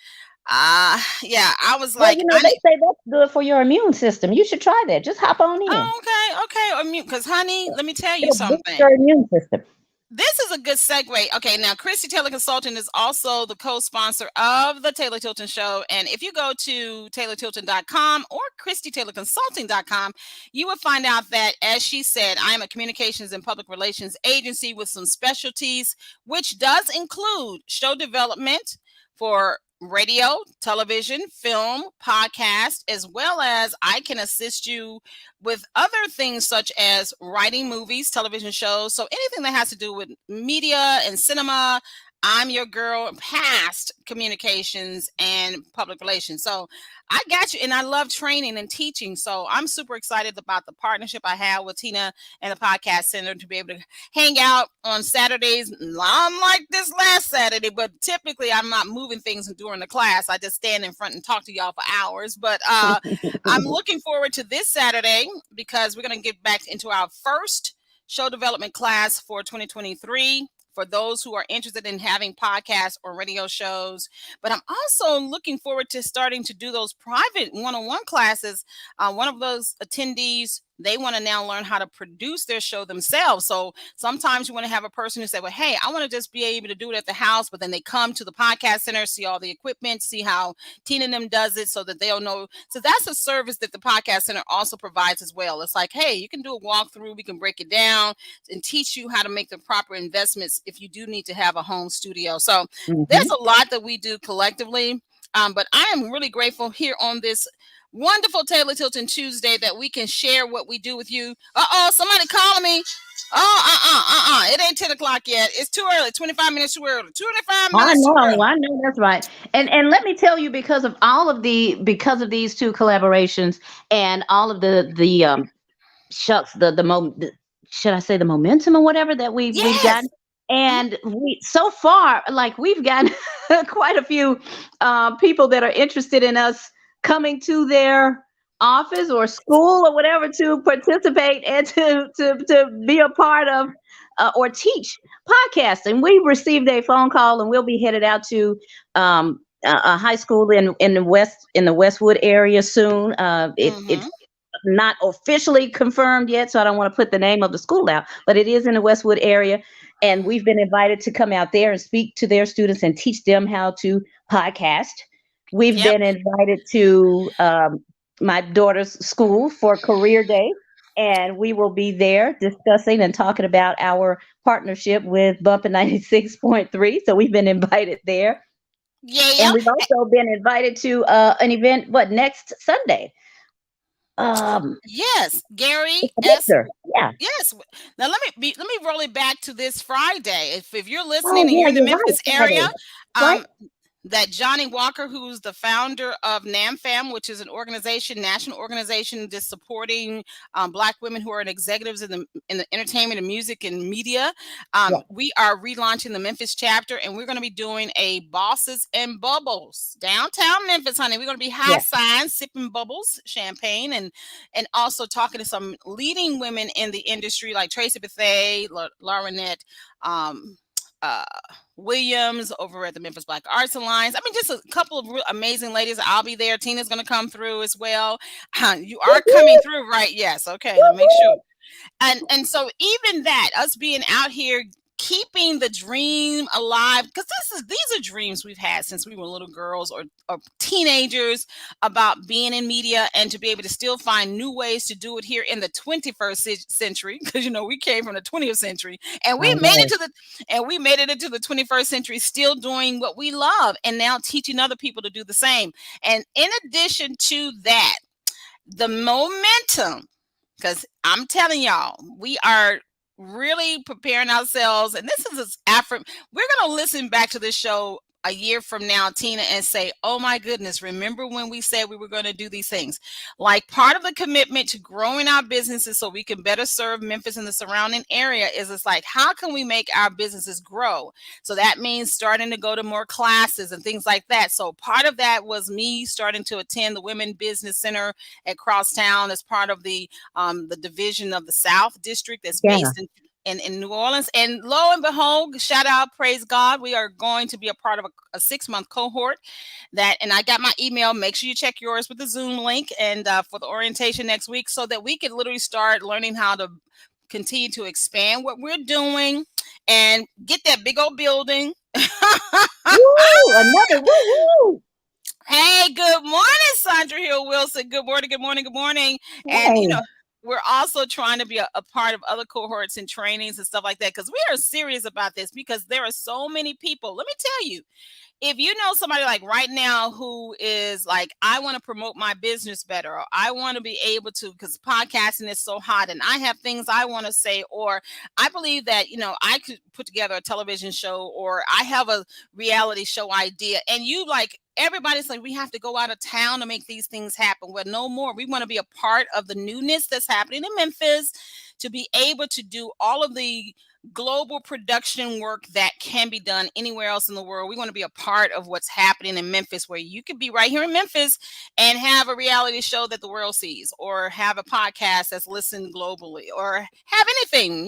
Speaker 5: yeah, I was like,
Speaker 1: they say that's good for your immune system. You should try that. Just hop on in.
Speaker 5: Oh, okay. Because, honey, let me tell you something.
Speaker 1: Your immune system.
Speaker 5: This is a good segue. Okay, now Christie Taylor Consulting is also the co-sponsor of the Taylor Tilton Show. And if you go to taylortilton.com or christietaylorconsulting.com, you will find out that, as she said, I am a communications and public relations agency with some specialties, which does include show development for radio, television, film, podcast, as well as I can assist you with other things such as writing movies, television shows. So anything that has to do with media and cinema, I'm your girl. Past communications and public relations. So I got you. And I love training and teaching. So I'm super excited about the partnership I have with Tina and the Podcast Center to be able to hang out on Saturdays. Unlike this last Saturday, but typically I'm not moving things during the class. I just stand in front and talk to y'all for hours. But I'm looking forward to this Saturday because we're going to get back into our first show development class for 2023. For those who are interested in having podcasts or radio shows. But I'm also looking forward to starting to do those private one-on-one classes. One of those attendees, they want to now learn how to produce their show themselves. So sometimes you want to have a person who say, well, hey, I want to just be able to do it at the house, but then they come to the podcast center, see all the equipment, see how Tina and them does it so that they'll know. So that's a service that the podcast center also provides as well. It's like, hey, you can do a walkthrough. We can break it down and teach you how to make the proper investments if you do need to have a home studio. So there's a lot that we do collectively. But I am really grateful here on this wonderful Taylor Tilton Tuesday that we can share what we do with you. Somebody calling me. It ain't 10 o'clock yet. It's too early. 25 minutes too early. 25 minutes too early.
Speaker 1: I know that's right. And let me tell you, because of these 2 collaborations and all of the should I say the momentum or whatever that we've gotten. And so far, like, we've gotten quite a few people that are interested in us coming to their office or school or whatever to participate and to be a part of or teach podcasting. We received a phone call, and we'll be headed out to a high school in the Westwood area soon. It's not officially confirmed yet, so I don't want to put the name of the school out, but it is in the Westwood area. And we've been invited to come out there and speak to their students and teach them how to podcast. We've
Speaker 5: Yep.
Speaker 1: been invited to my daughter's school for Career Day, and we will be there discussing and talking about our partnership with Bumpin' 96.3. So we've been invited there.
Speaker 5: Yeah.
Speaker 1: And we've also been invited to an event, next Sunday?
Speaker 5: Yes, Gary S.
Speaker 1: Victor. Yeah.
Speaker 5: Yes. Now let me roll it back to this Friday. If you're listening
Speaker 1: Oh,
Speaker 5: and you're
Speaker 1: yeah,
Speaker 5: in the
Speaker 1: you're right.
Speaker 5: Memphis
Speaker 1: Friday.
Speaker 5: area,
Speaker 1: Right?
Speaker 5: that Johnny Walker, who's the founder of NAMFAM, which is an organization, national organization, just supporting Black women who are in executives in the entertainment and music and media.
Speaker 1: Yeah.
Speaker 5: We are relaunching the Memphis chapter, and we're going to be doing a Bosses and Bubbles downtown Memphis, honey. We're going to be high
Speaker 1: Yeah.
Speaker 5: signs, sipping bubbles, champagne, and also talking to some leading women in the industry like Tracy Bethea, Laurinette, Williams over at the Memphis Black Arts Alliance. I mean, just a couple of amazing ladies. I'll be there. Tina's going to come through as well. You are coming through, right? Yes. Okay. Let me make sure. And so even that, us being out here keeping the dream alive, because these are dreams we've had since we were little girls or teenagers about being in media, and to be able to still find new ways to do it here in the 21st century, because we came from the 20th century and we made it into the 21st century, still doing what we love and now teaching other people to do the same. And in addition to that, the momentum, because I'm telling y'all, we are really preparing ourselves. And this is we're going to listen back to this show a year from now, Tina, and say, oh my goodness, remember when we said we were going to do these things? Like, part of the commitment to growing our businesses so we can better serve Memphis and the surrounding area is, it's like, how can we make our businesses grow? So that means starting to go to more classes and things like that. So part of that was me starting to attend the Women Business Center at Crosstown as part of the division of the South District that's based in New Orleans. And lo and behold, shout out, praise God, we are going to be a part of a 6-month cohort and I got my email. Make sure you check yours with the Zoom link and for the orientation next week, so that we could literally start learning how to continue to expand what we're doing and get that big old building.
Speaker 1: Woo, another woo.
Speaker 5: Hey, good morning, Sandra Hill Wilson. Good morning, good morning, good morning. And we're also trying to be a part of other cohorts and trainings and stuff like that, because we are serious about this, because there are so many people. Let me tell you, if you know somebody like right now who is like, I want to promote my business better, or I want to be able to, because podcasting is so hot and I have things I want to say, or I believe that, I could put together a television show, or I have a reality show idea, and everybody's like, we have to go out of town to make these things happen. Well, no more. We want to be a part of the newness that's happening in Memphis, to be able to do all of the global production work that can be done anywhere else in the world. We want to be a part of what's happening in Memphis, where you could be right here in Memphis and have a reality show that the world sees, or have a podcast that's listened globally, or have anything,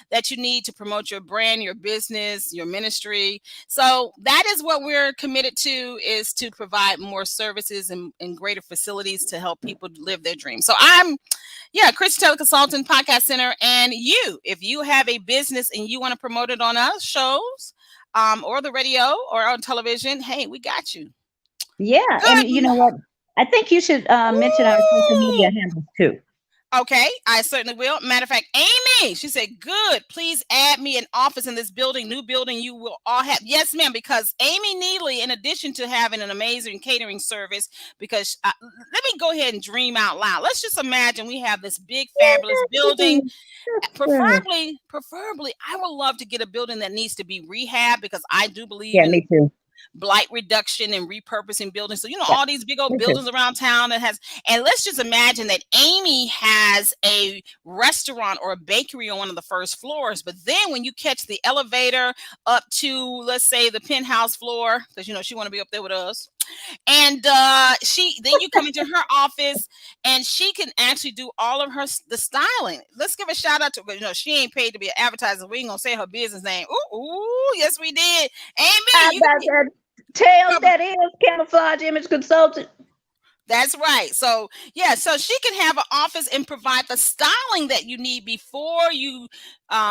Speaker 5: that you need to promote your brand, your business, your ministry. So that is what we're committed to, is to provide more services and greater facilities to help people live their dreams. So I'm Christie Taylor Consultant, Podcast Center. And if you have a business and you want to promote it on our shows, or the radio or on television, hey, we got you.
Speaker 1: Yeah. Good. And you know what? I think you should mention our social media handles too.
Speaker 5: Okay, I certainly will. Matter of fact, Amy, she said, good, please add me an office in this new building you will all have. Yes, ma'am, because Amy Neely, in addition to having an amazing catering service, because let me go ahead and dream out loud. Let's just imagine we have this big, fabulous building. Preferably, I would love to get a building that needs to be rehabbed, because I do believe in
Speaker 1: me too.
Speaker 5: Blight reduction and repurposing buildings. So, all these big old buildings around town and let's just imagine that Amy has a restaurant or a bakery on one of the first floors. But then when you catch the elevator up to, let's say, the penthouse floor, because, she want to be up there with us. And then you come into her office, and she can actually do all of the styling. Let's give a shout out to her. She ain't paid to be an advertiser. We ain't gonna say her business name. Ooh, yes, we did. Amy,
Speaker 1: Tails, that is Camouflage Image Consultant.
Speaker 5: That's right. So yeah, so she can have an office and provide the styling that you need before you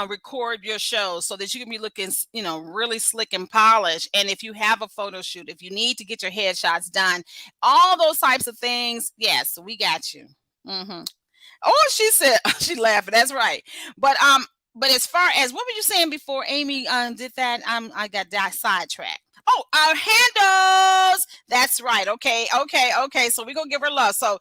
Speaker 5: record your show, so that you can be looking, really slick and polished. And if you have a photo shoot, if you need to get your headshots done, all those types of things, yes, we got you. Hmm. Oh, she said she laughing. That's right. But as far as what were you saying before Amy did that? I got sidetracked. Oh, our handles. That's right. Okay, okay, okay. So we're gonna give her love. So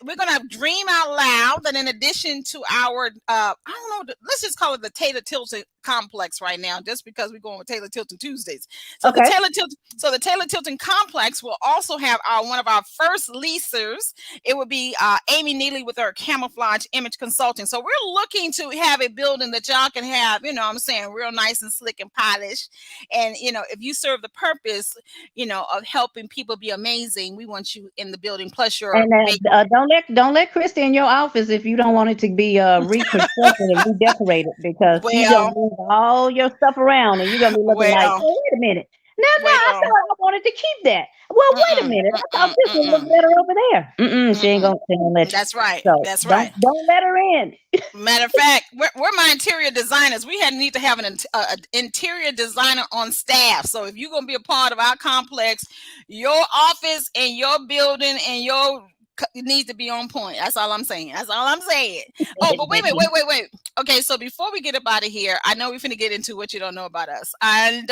Speaker 5: we're gonna dream out loud. That in addition to our, I don't know, let's just call it the Taylor Tilton complex right now, just because we're going with Taylor Tilton Tuesdays. So
Speaker 1: Okay.
Speaker 5: the Taylor Tilton complex will also have one of our first leasers. It would be Amy Neely with her camouflage image consulting. So we're looking to have a building that y'all can have, I'm saying, real nice and slick and polished. And if you serve the purpose, of helping people be amazing, we want you in the building. Plus your
Speaker 1: And don't let Christie in your office if you don't want it to be reconstructed and redecorated, because she's gonna
Speaker 5: well,
Speaker 1: move all your stuff around and you're gonna be looking like,
Speaker 5: well,
Speaker 1: oh, wait a minute. Now I
Speaker 5: well.
Speaker 1: thought I wanted to keep that. Well, wait a
Speaker 5: Mm-mm,
Speaker 1: minute. I thought
Speaker 5: mm-mm,
Speaker 1: this would look
Speaker 5: mm-mm,
Speaker 1: better over there. She ain't
Speaker 5: mm-mm.
Speaker 1: gonna let you.
Speaker 5: That's right.
Speaker 1: So
Speaker 5: That's
Speaker 1: don't
Speaker 5: right.
Speaker 1: don't let her in.
Speaker 5: Matter of fact, we're my interior designers. We need to have an interior designer on staff. So if you're going to be a part of our complex, your office and your building and your it needs to be on point. That's all I'm saying. That's all I'm saying. Oh, but wait. Okay, so before we get up out of here, I know we're finna get into what you don't know about us, and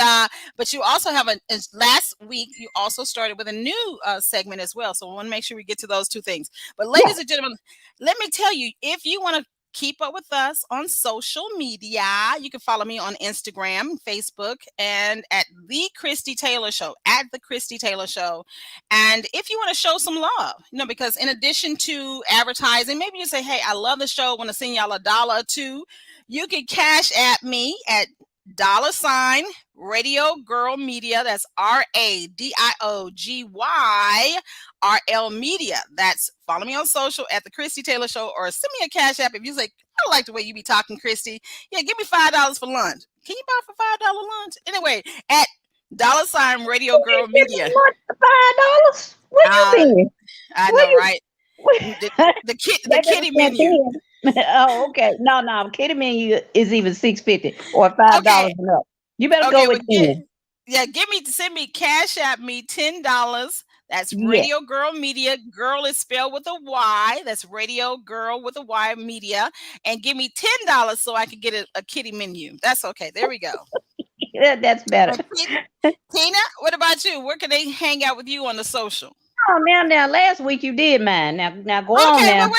Speaker 5: but you also have last week you also started with a new segment as well. So we want to make sure we get to those two things. But ladies and gentlemen, let me tell you, if you want to keep up with us on social media, you can follow me on Instagram, Facebook, and at the Christie Taylor Show, at the Christie Taylor Show. And if you want to show some love, because in addition to advertising, maybe you say, hey, I love the show, want to send y'all $1 or two, you can cash at me at $ Radio Girl Media. That's RADIOGYRL Media. That's follow me on social at the Christie Taylor Show, or send me a cash app if you say, I like the way you be talking, Christie. Yeah, give me $5 for lunch. Can you buy for $5 lunch? Anyway, at $ Radio Girl Media.
Speaker 1: $5? Where you been?
Speaker 5: I know, right? The kitty menu.
Speaker 1: Oh, okay. No, kitty menu is even $6.50 or $5 and up. You better go with 10.
Speaker 5: Send me cash at me $10. That's Radio Girl Media. Girl is spelled with a Y. That's Radio Girl with a Y Media. And give me $10 so I can get a kitty menu. That's okay. There we go.
Speaker 1: Yeah, that's better.
Speaker 5: Tina, what about you? Where can they hang out with you on the social?
Speaker 1: Oh, now, last week you did mine. Now go on now.
Speaker 5: Wait.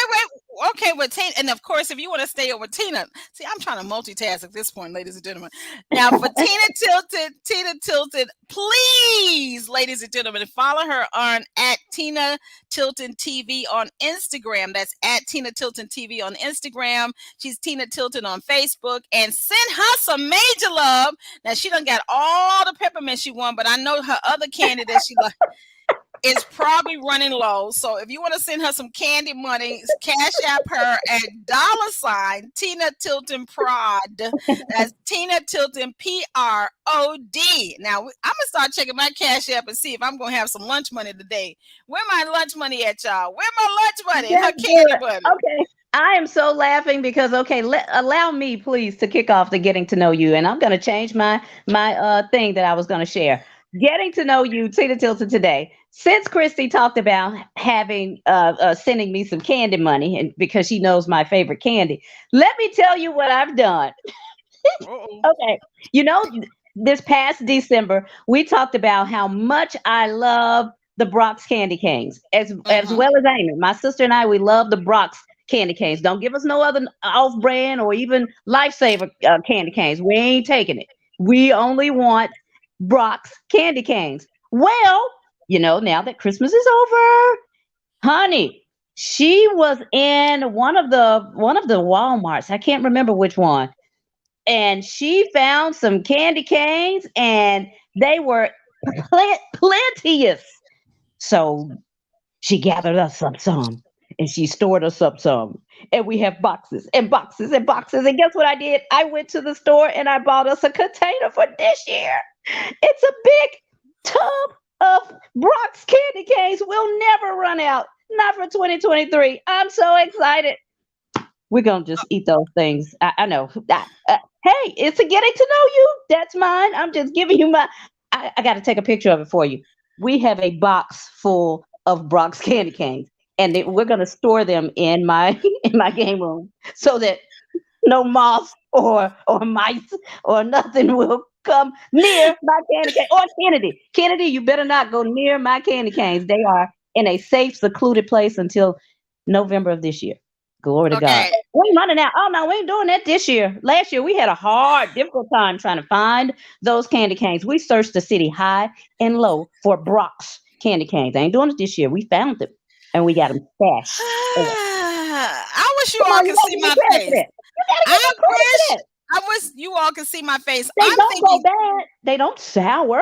Speaker 5: Okay, with Tina, and of course, if you want to stay over Tina, see, I'm trying to multitask at this point, ladies and gentlemen. Now, for Tina Tilton, please, ladies and gentlemen, follow her on at Tina Tilton TV on Instagram. That's at Tina Tilton TV on Instagram. She's Tina Tilton on Facebook, and send her some major love. Now, she done got all the peppermint she won, but I know her other candy that she is probably running low. So if you want to send her some candy money, cash app her at $ Tina Tilton Prod. That's Tina Tilton PROD. Now I'm gonna start checking my cash app and see if I'm gonna have some lunch money today. Where my lunch money at, y'all? Where my lunch money? Her candy money.
Speaker 1: Okay. I am so laughing because allow me please to kick off the getting to know you, and I'm gonna change my thing that I was gonna share. Getting to know you, Tina Tilton, today. Since Christie talked about having sending me some candy money, and because she knows my favorite candy, let me tell you what I've done. Okay, this past December we talked about how much I love the Brock's candy canes, as well as Amy, my sister, and I. We love the Brock's candy canes. Don't give us no other off-brand or even Lifesaver candy canes. We ain't taking it. We only want Brock's candy canes. Well, now that Christmas is over, honey, she was in one of the Walmarts. I can't remember which one. And she found some candy canes, and they were plenteous. So she gathered us up some, and she stored us up some. And we have boxes and boxes and boxes. And guess what I did? I went to the store and I bought us a container for this year. It's a big tub of Brock's candy canes will never run out. Not for 2023. I'm so excited. We're gonna just eat those things. I know. Hey, it's a getting to know you. That's mine. I'm just giving you my. I got to take a picture of it for you. We have a box full of Brock's candy canes, and we're gonna store them in my in my game room so that no moths or mice or nothing will come near my candy cane. Or Kennedy. Kennedy, you better not go near my candy canes. They are in a safe, secluded place until November of this year. Glory to God.
Speaker 5: Okay.
Speaker 1: We ain't running out. Oh no, we ain't doing that this year. Last year we had a hard, difficult time trying to find those candy canes. We searched the city high and low for Brock's candy canes. I ain't doing it this year. We found them and we got them stashed.
Speaker 5: I wish you
Speaker 1: Come
Speaker 5: all
Speaker 1: on, you
Speaker 5: could
Speaker 1: gotta
Speaker 5: see
Speaker 1: give me
Speaker 5: my
Speaker 1: credit for
Speaker 5: face.
Speaker 1: that. You gotta give
Speaker 5: I
Speaker 1: me credit for
Speaker 5: wish
Speaker 1: that.
Speaker 5: I wish you all could see my face.
Speaker 1: They
Speaker 5: I'm
Speaker 1: don't go
Speaker 5: thinking,
Speaker 1: bad. They don't sour.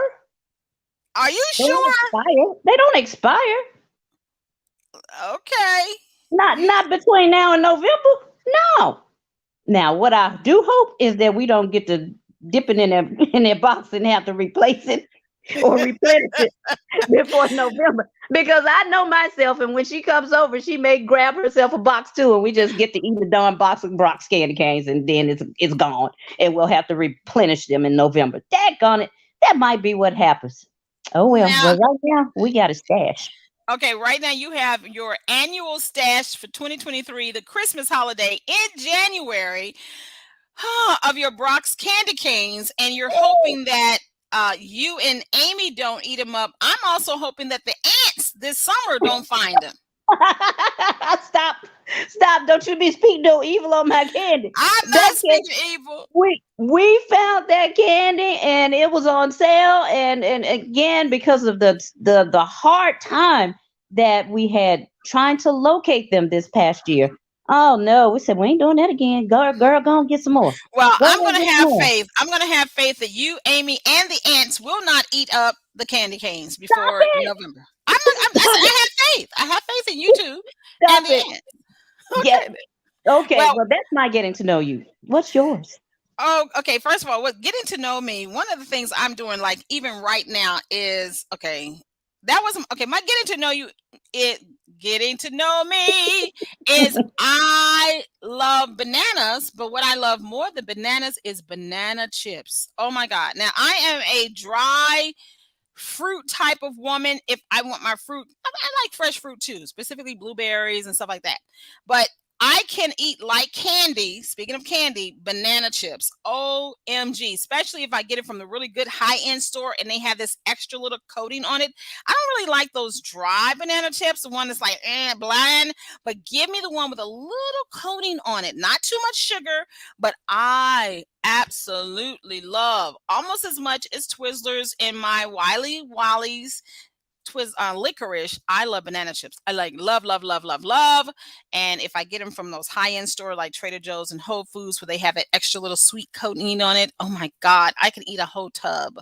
Speaker 5: are you
Speaker 1: They don't
Speaker 5: sure?
Speaker 1: expire. They don't expire.
Speaker 5: Okay.
Speaker 1: Not between now and November. No. Now, what I do hope is that we don't get to dip it in their box and have to replace it or replenish it before November. Because I know myself, and when she comes over, she may grab herself a box too, and we just get to eat a darn box of Brock's candy canes, and then it's gone, and we'll have to replenish them in November. Daggone it, that might be what happens. Oh well.
Speaker 5: Now,
Speaker 1: Well, right now we got a stash.
Speaker 5: okay, right now you have your annual stash for 2023, the Christmas holiday in January, of your Brock's candy canes, and you're hoping that you and Amy don't eat them up. I'm also hoping that the ants this summer don't find them.
Speaker 1: Stop. Stop. Don't you be speaking no evil on my candy.
Speaker 5: I'm
Speaker 1: That
Speaker 5: not
Speaker 1: candy,
Speaker 5: speaking evil.
Speaker 1: we found that candy and it was on sale, and again because of the hard time that we had trying to locate them this past year. Oh no, we said we ain't doing that again. Girl, go and get some more.
Speaker 5: Well,
Speaker 1: Go and get some more.
Speaker 5: I'm going to have faith that you, Amy, and the ants will not eat up the candy canes
Speaker 1: Stop
Speaker 5: before
Speaker 1: it.
Speaker 5: November. I have faith. I have faith in you two and
Speaker 1: Stop
Speaker 5: the
Speaker 1: it.
Speaker 5: ants.
Speaker 1: Yeah.
Speaker 5: Okay.
Speaker 1: Okay,
Speaker 5: Well,
Speaker 1: well that's my getting to know you. What's yours?
Speaker 5: oh, okay. First of all, what getting to know me, one of the things I'm doing, like even right now, is okay. That wasn't okay. My getting to know you, it getting to know me is I love bananas, but what I love more than bananas is banana chips. Oh my God. Now I am a dry fruit type of woman. If I want my fruit, I like fresh fruit too, specifically blueberries and stuff like that. But I can eat like candy. Speaking of candy, banana chips. OMG. Especially if I get it from the really good high end store and they have this extra little coating on it. I don't really like those dry banana chips, the one that's like bland, but give me the one with a little coating on it. Not too much sugar, but I absolutely love almost as much as Twizzlers in my Wiley Wally's licorice. I love banana chips. I like love, love, love, love, love. And if I get them from those high end store like Trader Joe's and Whole Foods where they have that extra little sweet coating on it, oh my God, I can eat a whole tub.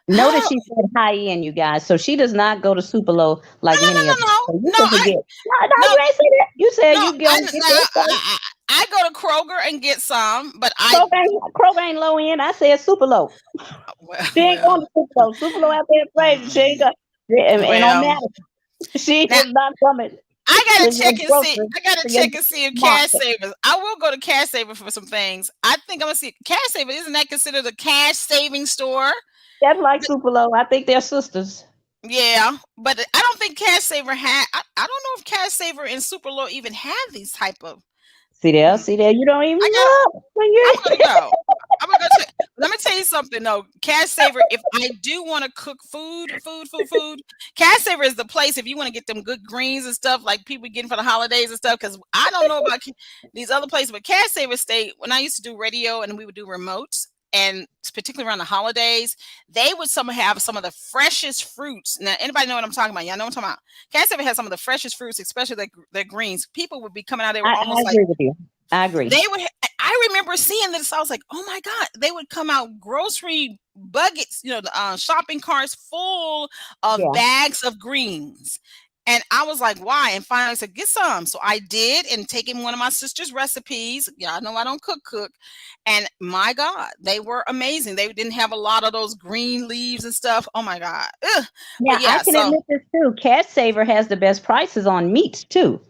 Speaker 1: Notice she said high end, you guys. So she does not go to super low
Speaker 5: No,
Speaker 1: like
Speaker 5: no, no,
Speaker 1: many of us.
Speaker 5: no,
Speaker 1: So
Speaker 5: no,
Speaker 1: you
Speaker 5: no.
Speaker 1: can forget. No,
Speaker 5: No,
Speaker 1: you ain't say that. You said
Speaker 5: no.
Speaker 1: you go get that stuff.
Speaker 5: I go to Kroger and get some, but
Speaker 1: Kroger ain't low end. I said super low.
Speaker 5: well,
Speaker 1: She ain't going
Speaker 5: well,
Speaker 1: to super low. Super low out there crazy. She ain't got. Ain't on
Speaker 5: well.
Speaker 1: matter. She
Speaker 5: Now
Speaker 1: is not coming.
Speaker 5: I gotta
Speaker 1: To your
Speaker 5: check and see.
Speaker 1: grocery,
Speaker 5: I gotta
Speaker 1: to your
Speaker 5: check and see if Cash
Speaker 1: market.
Speaker 5: Savers. I will go to Cash Saver for some things. I think I'm gonna see Cash Saver. Isn't that considered a cash saving store?
Speaker 1: That's like super low. I think they're sisters.
Speaker 5: Yeah, but I don't think Cash Saver had. I don't know if Cash Saver and Super Low even have these type of.
Speaker 1: See there,
Speaker 5: Mm,
Speaker 1: see there. You don't even
Speaker 5: I got.
Speaker 1: look when
Speaker 5: I'm
Speaker 1: you.
Speaker 5: gonna go. I'm gonna go check. Let me tell you something though. Cash Saver. If I do want to cook food, Cash Saver is the place if you want to get them good greens and stuff like people getting for the holidays and stuff. Because I don't know about these other places, but Cash Saver stay. When I used to do radio and we would do remotes, and particularly around the holidays, they would have some of the freshest fruits. Now, anybody know what I'm talking about? Y'all know what I'm talking about. Cash Saver has some of the freshest fruits, especially their greens. People would be coming out. They were
Speaker 1: I
Speaker 5: almost like
Speaker 1: agree with you. I agree.
Speaker 5: they would. I remember seeing this. I was like, "Oh my God!" They would come out grocery buckets, the shopping carts full of
Speaker 1: Yeah.
Speaker 5: bags of greens. And I was like, why? And finally I said, get some. So I did, and taking one of my sister's recipes. Y'all know I don't cook. And my God, they were amazing. They didn't have a lot of those green leaves and stuff. Oh my God. Ugh.
Speaker 1: Now,
Speaker 5: But
Speaker 1: I
Speaker 5: yeah,
Speaker 1: can
Speaker 5: so
Speaker 1: admit this too. Cash Saver has the best prices on meats too.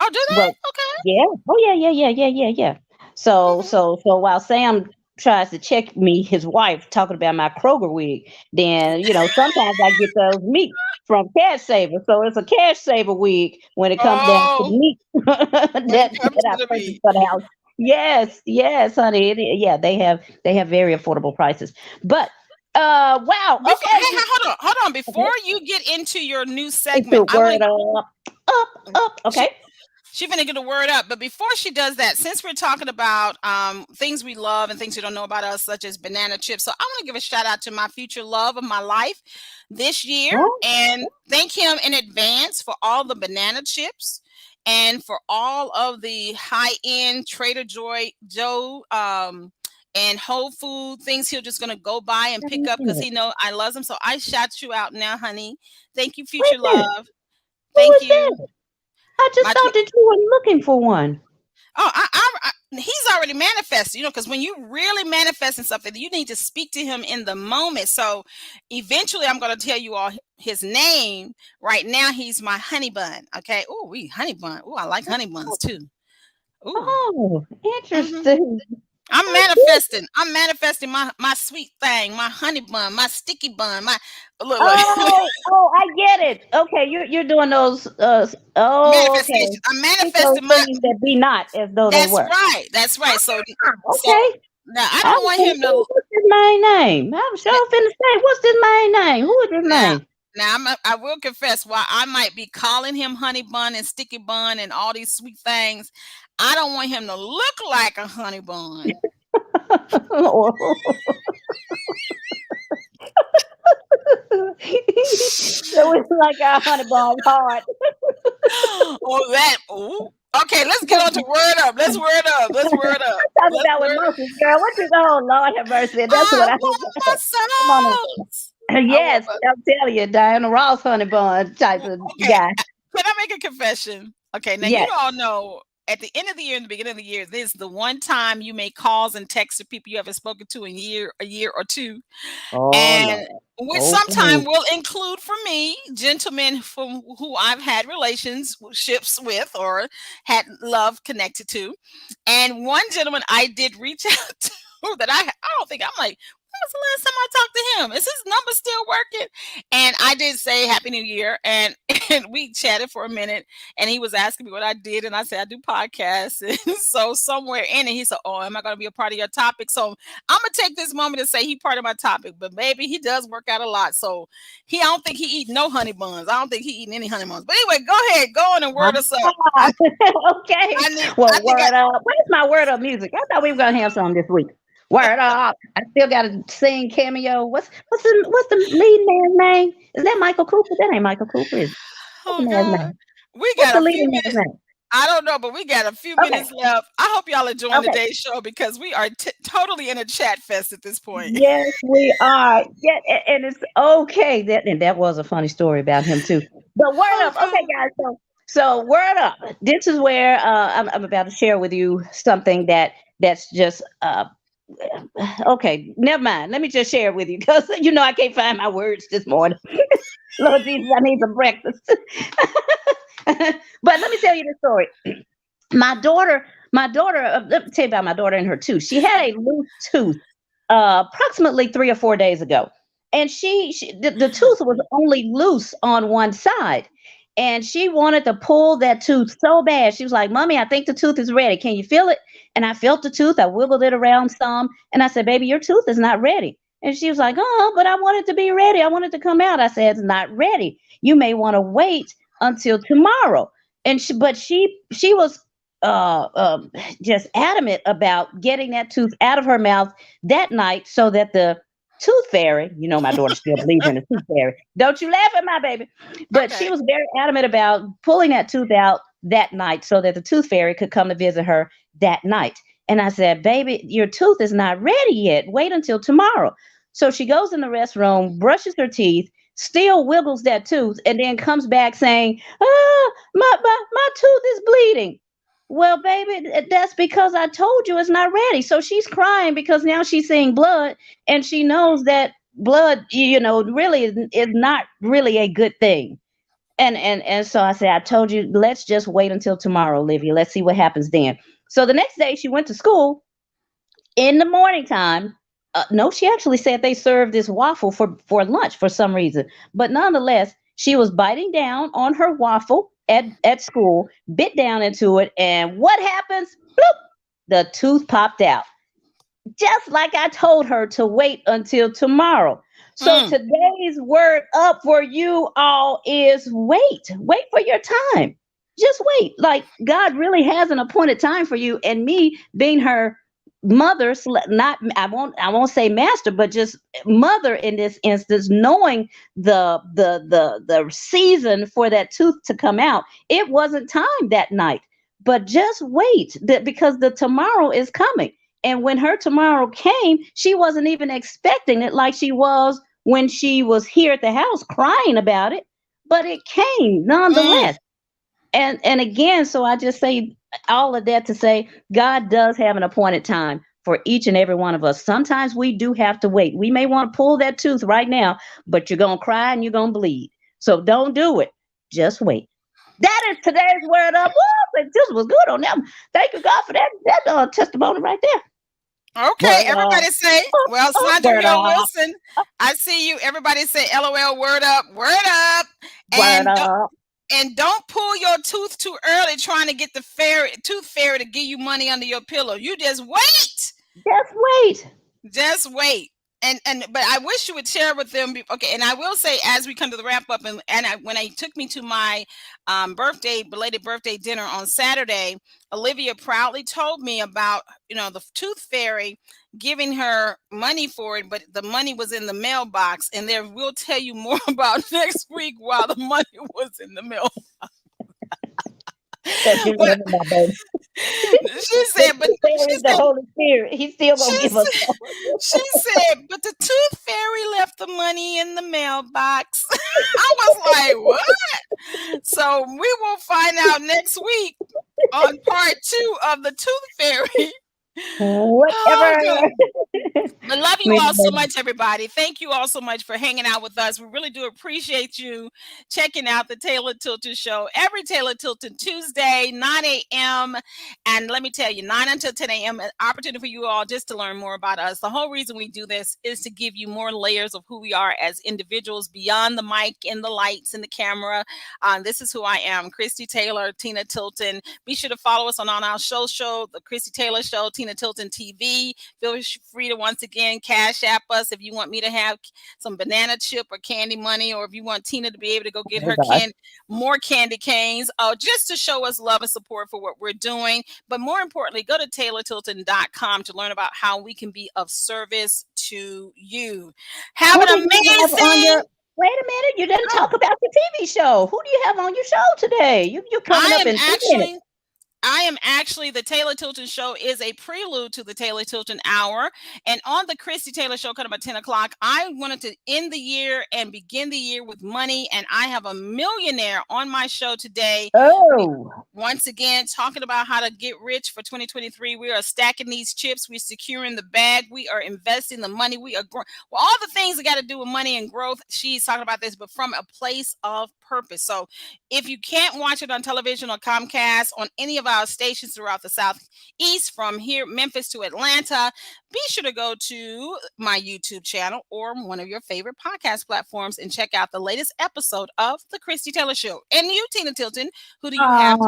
Speaker 5: oh, do
Speaker 1: Well,
Speaker 5: they? Okay.
Speaker 1: yeah. Oh, yeah, yeah, yeah, yeah, yeah, yeah. So,
Speaker 5: Mhm.
Speaker 1: so, so while Sam tries to check me, his wife, talking about my Kroger wig, then sometimes I get those meat from Cash Saver. So it's a Cash Saver wig when it comes down to
Speaker 5: Oh,
Speaker 1: meat that
Speaker 5: when it comes
Speaker 1: that I
Speaker 5: to the
Speaker 1: purchased
Speaker 5: meat.
Speaker 1: for the house. Yes, yes, honey. Yeah, they have very affordable prices. But wow.
Speaker 5: Before,
Speaker 1: Okay,
Speaker 5: hey, hold on. Before
Speaker 1: okay.
Speaker 5: you get into your new segment,
Speaker 1: Into
Speaker 5: I want
Speaker 1: word up.
Speaker 5: to.
Speaker 1: Okay.
Speaker 5: She finna get a word up. But before she does that, since we're talking about things we love and things you don't know about us, such as banana chips, so I want to give a shout out to my future love of my life this year
Speaker 1: Oh,
Speaker 5: and thank him in advance for all the banana chips and for all of the high end Trader Joe and Whole Food things he'll just gonna go buy and
Speaker 1: wait a
Speaker 5: pick up because
Speaker 1: minute.
Speaker 5: he know I love them. So I shout you out now, honey. Thank you,
Speaker 1: Wait
Speaker 5: future
Speaker 1: a minute.
Speaker 5: love.
Speaker 1: Who
Speaker 5: Thank
Speaker 1: is
Speaker 5: you.
Speaker 1: that? I just
Speaker 5: My
Speaker 1: thought that you were looking for one.
Speaker 5: Oh, he's already manifested, because when you really manifesting something, you need to speak to him in the moment. So eventually I'm going to tell you all his name. Right now, he's my honey bun. Okay. Oh, we honey bun. Oh, I like honey buns too. Ooh.
Speaker 1: Oh,
Speaker 5: hmm
Speaker 1: interesting.
Speaker 5: I'm
Speaker 1: I did.
Speaker 5: manifesting. I'm manifesting my sweet thing, my honey bun, my sticky bun, my look
Speaker 1: I get it. Okay, you're doing those. Okay.
Speaker 5: manifestation. I'm
Speaker 1: Think those
Speaker 5: manifesting my.
Speaker 1: things that be not as though they
Speaker 5: That's
Speaker 1: were.
Speaker 5: right. That's right. So
Speaker 1: Okay.
Speaker 5: now I
Speaker 1: I
Speaker 5: don't
Speaker 1: was
Speaker 5: want
Speaker 1: gonna
Speaker 5: him
Speaker 1: say,
Speaker 5: to.
Speaker 1: what's his main name? I was sure finna say, what's his main name? Who is his
Speaker 5: Now,
Speaker 1: name?
Speaker 5: I will confess, while I might be calling him honey bun and sticky bun and all these sweet things, I don't want him to look like a honey bun.
Speaker 1: So it's like a honey bun heart.
Speaker 5: Oh, that. Ooh. Okay, let's get on to word up. Let's word up. Let's word up.
Speaker 1: Talk
Speaker 5: Let's
Speaker 1: about
Speaker 5: word up.
Speaker 1: emotions, girl. What you oh Lord have mercy. That's
Speaker 5: I
Speaker 1: what I
Speaker 5: want
Speaker 1: come on
Speaker 5: muscles.
Speaker 1: in.
Speaker 5: I want
Speaker 1: Yes, I'm telling you, Diana Ross honey bun type of
Speaker 5: Okay,
Speaker 1: guy.
Speaker 5: can I make a confession? Okay, now you
Speaker 1: Yes.
Speaker 5: all know at the end of the year and the beginning of the year, this is the one time you make calls and texts to people you haven't spoken to in a year or two,
Speaker 1: Oh
Speaker 5: and
Speaker 1: Lord.
Speaker 5: which
Speaker 1: Oh
Speaker 5: sometime
Speaker 1: please.
Speaker 5: will include for me gentlemen from who I've had relationships with or had love connected to, and one gentleman I did reach out to that I don't think I'm like. When was the last time I talked to him? Is his number still working? And I did say Happy New Year, and and we chatted for a minute, and he was asking me what I did, and I said I do podcasts. And so somewhere in it, he said, "Oh, am I going to be a part of your topic?" So I'm gonna take this moment to say he part of my topic, but maybe he does work out a lot. So I don't think he eat no honey buns. I don't think he eating any honey buns. But anyway, go ahead, go on and word us up.
Speaker 1: Ah, okay. Well,
Speaker 5: I think I
Speaker 1: word up. Where's my word up music? I thought we were gonna have some this week. Word up. I still gotta sing cameo. What's the lead man's name? Is that Michael Cooper? That ain't Michael Cooper, is it? What's the
Speaker 5: oh
Speaker 1: man's
Speaker 5: God,
Speaker 1: name?
Speaker 5: we
Speaker 1: What's
Speaker 5: got
Speaker 1: the
Speaker 5: a few
Speaker 1: leading man's
Speaker 5: minutes.
Speaker 1: name?
Speaker 5: I don't know, but we got a few
Speaker 1: Okay.
Speaker 5: minutes left. I hope y'all enjoying
Speaker 1: Okay.
Speaker 5: today's show because we are totally in a chat fest at this point.
Speaker 1: Yes, we are. Yeah, and it's okay. That was a funny story about him too. But word
Speaker 5: Oh
Speaker 1: up, okay,
Speaker 5: God.
Speaker 1: guys. So word up. This is where I'm about to share with you something that's just okay. Never mind. Let me just share it with you because I can't find my words this morning. Lord Jesus, I need some breakfast. But let me tell you the story. My daughter, let me tell you about my daughter and her tooth. She had a loose tooth approximately 3 or 4 days ago. And the tooth was only loose on one side. And she wanted to pull that tooth so bad. She was like, Mommy, I think the tooth is ready. Can you feel it? And I felt the tooth. I wiggled it around some. And I said, Baby, your tooth is not ready. And she was like, Oh, but I want it to be ready. I want it to come out. I said, It's not ready. You may want to wait until tomorrow. But she was uh, um, just adamant about getting that tooth out of her mouth that night so that the tooth fairy, my daughter still believes in the tooth fairy. Don't you laugh at my baby. But she
Speaker 5: Okay.
Speaker 1: was very adamant about pulling that tooth out that night so that the tooth fairy could come to visit her that night. And I said, Baby, your tooth is not ready yet. Wait until tomorrow. So she goes in the restroom, brushes her teeth, still wiggles that tooth, and then comes back saying, "Ah, my tooth is bleeding." Well, baby, that's because I told you it's not ready. So she's crying because now she's seeing blood, and she knows that blood, really is not really a good thing. And so I said, I told you, let's just wait until tomorrow, Olivia. Let's see what happens then. So the next day she went to school in the morning time. No, she actually said they served this waffle for lunch for some reason. But nonetheless, she was biting down on her waffle at school, bit down into it, and what happens? Bloop, the tooth popped out. Just like I told her to wait until tomorrow. So today's word up for you all is wait. Wait for your time. Just wait. Like God really has an appointed time for you. And me being her mother, not I won't say master, but just mother in this instance, knowing the season for that tooth to come out, it wasn't time that night. But just wait, because the tomorrow is coming. And when her tomorrow came, she wasn't even expecting it like she was when she was here at the house crying about it, but it came nonetheless. And again, so I just say all of that to say God does have an appointed time for each and every one of us. Sometimes we do have to wait. We may want to pull that tooth right now, but you're going to cry and you're going to bleed. So don't do it. Just wait. That is today's word up. Woo, this was good on them. Thank you, God, for that testimony right there.
Speaker 5: Okay, everybody say, well, Sandra Hill Wilson, I see you. Everybody say, LOL, word up, word up. And don't pull your tooth too early trying to get the tooth fairy to give you money under your pillow. You just wait.
Speaker 1: Just wait.
Speaker 5: Just wait. But I wish you would share with them. Okay, and I will say as we come to the wrap up, when I took me to my belated birthday dinner on Saturday, Olivia proudly told me about the tooth fairy giving her money for it, but the money was in the mailbox, and we'll tell you more about next week while the money was in the mailbox.
Speaker 1: She said, but the Holy Spirit, He's still gonna give us.
Speaker 5: She said, but the tooth fairy left the money in the mailbox. I was like, what? So we will find out next week on part 2 of the tooth fairy.
Speaker 1: Whatever.
Speaker 5: I love you all so much, everybody. Thank you all so much for hanging out with us. We really do appreciate you checking out the Taylor Tilton Show every Taylor Tilton Tuesday, 9 a.m. And let me tell you, 9 until 10 a.m. an opportunity for you all just to learn more about us. The whole reason we do this is to give you more layers of who we are as individuals beyond the mic and the lights and the camera. This is who I am, Christie Taylor, Tina Tilton. Be sure to follow us on our show, the Christie Taylor Show, Tina Tilton TV. Feel free to once again cash app us if you want me to have some banana chip or candy money, or if you want Tina to be able to go get more candy canes, just to show us love and support for what we're doing. But more importantly, go to taylortilton.com to learn about how we can be of service to you. Have an amazing.
Speaker 1: Wait a minute, you didn't talk about the TV show. Who do you have on your show today? You're coming up in 2 minutes.
Speaker 5: I am actually, the Taylor Tilton Show is a prelude to the Taylor Tilton Hour. And on the Christie Taylor Show, coming up at 10 o'clock, I wanted to end the year and begin the year with money. And I have a millionaire on my show today.
Speaker 1: Oh.
Speaker 5: Once again, talking about how to get rich for 2023. We are stacking these chips. We're securing the bag. We are investing the money. We are growing. Well, all the things that got to do with money and growth. She's talking about this, but from a place of purpose. So if you can't watch it on television or Comcast, on any of our stations throughout the Southeast, from here, Memphis to Atlanta, be sure to go to my YouTube channel or one of your favorite podcast platforms and check out the latest episode of The Christie Taylor Show. And you, Tina Tilton, who do you have?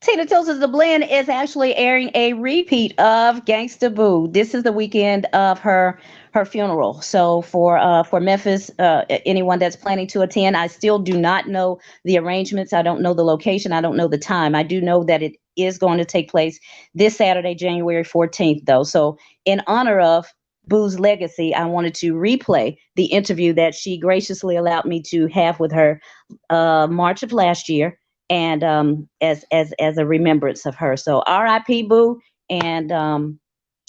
Speaker 1: Tina Tilton's The Blend is actually airing a repeat of Gangsta Boo. This is the weekend of her funeral. So for Memphis, anyone that's planning to attend, I still do not know the arrangements. I don't know the location. I don't know the time. I do know that it is going to take place this Saturday, January 14th, though. So in honor of Boo's legacy, I wanted to replay the interview that she graciously allowed me to have with her March of last year. And as a remembrance of her. So R.I.P. Boo, and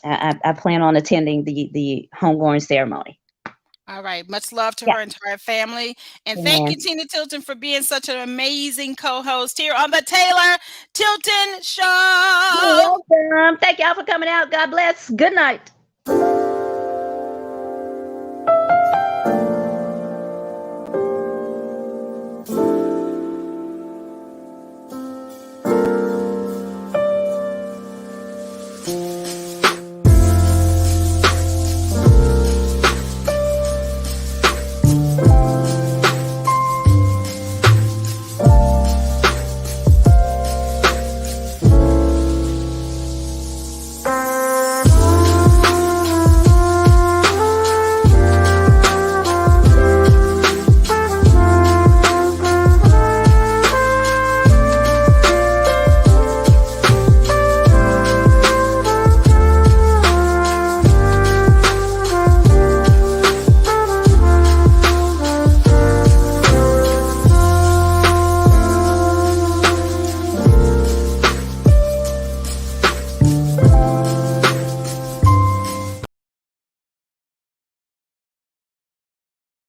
Speaker 1: I plan on attending the homegoing ceremony.
Speaker 5: All right. Much love to her entire family. And thank you, Tina Tilton, for being such an amazing co-host here on the Taylor Tilton Show.
Speaker 1: You're welcome. Thank y'all for coming out. God bless. Good night.